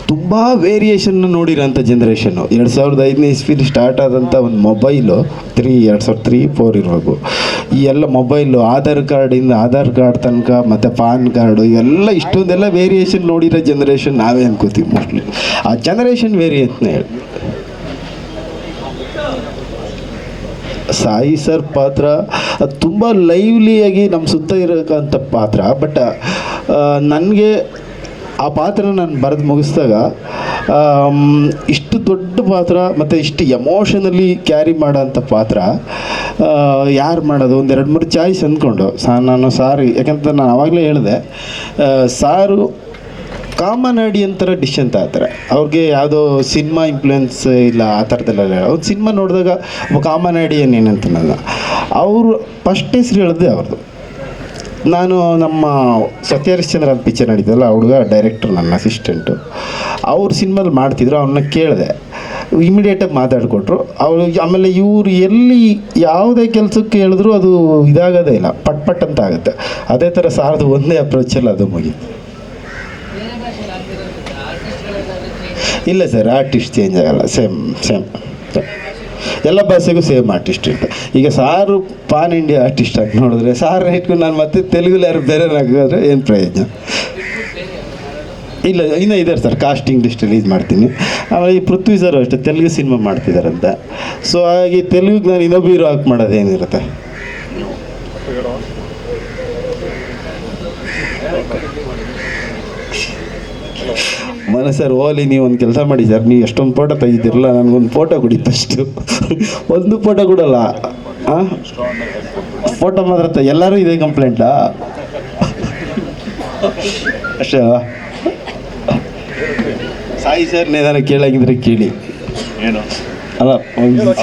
ತುಂಬ ವೇರಿಯೇಷನ್ನ ನೋಡಿರೋಂಥ ಜನ್ರೇಷನ್ನು. 2005ನೇ ಇಸ್ವಿಲಿ ಸ್ಟಾರ್ಟ್ ಆದಂಥ ಒಂದು ಮೊಬೈಲು 2003-4 ಇರಬೇಕು. ಈ ಎಲ್ಲ ಮೊಬೈಲು, ಆಧಾರ್ ಕಾರ್ಡ್ ತನಕ ಮತ್ತು ಪಾನ್ ಕಾರ್ಡು, ಇವೆಲ್ಲ ಇಷ್ಟೊಂದೆಲ್ಲ ವೇರಿಯೇಷನ್ ನೋಡಿರೋ ಜನ್ರೇಷನ್ ನಾವೇ ಅನ್ಕೋತೀವಿ ಮೋಸ್ಟ್ಲಿ. ಆ ಜನ್ರೇಷನ್ ವೇರಿಯೇಷನ್ ಹೇಳಿ. ಸಾಯಿ ಸರ್ ಪಾತ್ರ ಅದು ತುಂಬ ಲೈವ್ಲಿಯಾಗಿ ನಮ್ಮ ಸುತ್ತ ಇರೋಕ್ಕಂಥ ಪಾತ್ರ. ಬಟ್ ನನಗೆ ಆ ಪಾತ್ರ ನಾನು ಬರೆದು ಮುಗಿಸಿದಾಗ ಇಷ್ಟು ದೊಡ್ಡ ಪಾತ್ರ ಮತ್ತು ಇಷ್ಟು ಎಮೋಷನಲಿ ಕ್ಯಾರಿ ಮಾಡೋಂಥ ಪಾತ್ರ ಯಾರು ಮಾಡೋದು? ಒಂದು 2-3 ಚಾಯ್ಸ್ ಅಂದ್ಕೊಂಡು ನಾನು ಸಾರು, ಯಾಕಂತ ನಾನು ಆವಾಗಲೇ ಹೇಳಿದೆ, ಸಾರು ಕಾಮನ್ ಆಡಿಯನ್ ಥರ ಡಿಶ್ ಅಂತ ಹೇಳ್ತಾರೆ. ಅವ್ರಿಗೆ ಯಾವುದೋ ಸಿನಿಮಾ ಇನ್ಫ್ಲುಯೆನ್ಸ್ ಇಲ್ಲ, ಆ ಥರದ್ದೆಲ್ಲ. ಒಂದು ಸಿನಿಮಾ ನೋಡಿದಾಗ ಒಬ್ಬ ಕಾಮನ್ ಆಡಿಯನ್ ಏನಂತ ನನ್ನ ಅವರು ಫಸ್ಟ್ ಹೆಸ್ರು ಹೇಳಿದೆ ಅವ್ರದ್ದು. ನಾನು ನಮ್ಮ ಸತ್ಯಹರಿಶ್ಚಂದ್ರ ಅಂತ ಪಿಕ್ಚರ್ ನಡೀತಲ್ಲ, ಹುಡುಗ ಡೈರೆಕ್ಟರ್ ನನ್ನ ಅಸಿಸ್ಟೆಂಟು, ಅವ್ರ ಸಿನಿಮಾದಲ್ಲಿ ಮಾಡ್ತಿದ್ರು. ಅವನ್ನ ಕೇಳಿದೆ, ಇಮಿಡಿಯೇಟಾಗಿ ಮಾತಾಡಿಕೊಟ್ರು ಅವರು. ಆಮೇಲೆ ಇವರು ಎಲ್ಲಿ ಯಾವುದೇ ಕೆಲಸಕ್ಕೆ ಹೇಳಿದ್ರು ಅದು ಇದಾಗೋದೇ ಇಲ್ಲ, ಪಟ್ ಅಂತ ಆಗುತ್ತೆ. ಅದೇ ಥರ ಸಾರದು ಒಂದೇ ಅಪ್ರೋಚಲ್ಲಿ ಅದು ಮುಗೀತು. ಇಲ್ಲ ಸರ್, ಆರ್ಟಿಸ್ಟ್ ಚೇಂಜ್ ಆಗಲ್ಲ, ಸೇಮ್ ಎಲ್ಲ ಭಾಷೆಗೂ ಸೇಮ್ ಆರ್ಟಿಸ್ಟ್ ಇರುತ್ತೆ. ಈಗ ಸಾರು ಪಾನ್ ಇಂಡಿಯಾ ಆರ್ಟಿಸ್ಟ್ ಆಗಿ ನೋಡಿದ್ರೆ ಸಾರನ್ನ ಇಟ್ಕೊಂಡು ನಾನು ಮತ್ತೆ ತೆಲುಗಲ್ಲಿ ಯಾರು ಬೇರೆ ಹಾಕಿದ್ರೆ ಏನು ಪ್ರಯೋಜನ ಇಲ್ಲ. ಇನ್ನೂ ಇದ್ದಾರೆ ಸರ್, ಕಾಸ್ಟಿಂಗ್ ಲಿಸ್ಟ್ ರಿಲೀಸ್ ಮಾಡ್ತೀನಿ. ಆಮೇಲೆ ಈ ಪೃಥ್ವಿ ಸರ್ ಅಷ್ಟೇ ತೆಲುಗು ಸಿನಿಮಾ ಮಾಡ್ತಿದ್ದಾರಂತ. ಸೊ ಹಾಗೆ ತೆಲುಗಿಗೆ ನಾನು ಇನ್ನೊಬ್ಬ ಹೀರೋ ಹಾಕಿ ಮಾಡೋದೇನಿರುತ್ತೆ. ಸರ್ ಓಲಿ, ನೀವು ಒಂದು ಕೆಲಸ ಮಾಡಿ ಸರ್, ನೀವು ಎಷ್ಟೊಂದು ಫೋಟೋ ತೆಗಿದ್ದೀರಲ್ಲ, ನನಗೊಂದು ಫೋಟೋ ಕೊಡಿ ಫಸ್ಟು. ಒಂದು ಫೋಟೋ ಕೊಡಲ್ಲ, ಹಾಂ ಫೋಟೋ ಮಾತ್ರ. ಎಲ್ಲರೂ ಇದೇ ಕಂಪ್ಲೇಂಟಾ? ಅಷ್ಟೇ. ಸಾಯಿ ಸರ್ ಏನಾರು ಕೇಳಾಗಿದ್ರೆ ಕೇಳಿ. ಏನು ಅಲ್ಲ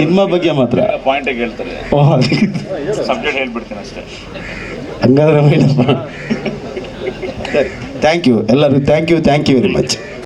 ಸಿನಿಮಾ ಬಗ್ಗೆ ಮಾತ್ರ. ಪಾಯಿಂಟಾಗಿ ಹೇಳ್ತಾರೆ, ಓ ಹಾಗೆ. ಸಬ್ಜೆಕ್ಟ್ ಹೇಳ್ಬಿಡ್ತೀನಿ ಅಷ್ಟೇ. ಹಂಗಾದ್ರೆ ಮೇಡಮ್ ಸರಿ, ಥ್ಯಾಂಕ್ ಯು ಎಲ್ಲರಿಗೂ, ಥ್ಯಾಂಕ್ ಯು ವೆರಿ ಮಚ್.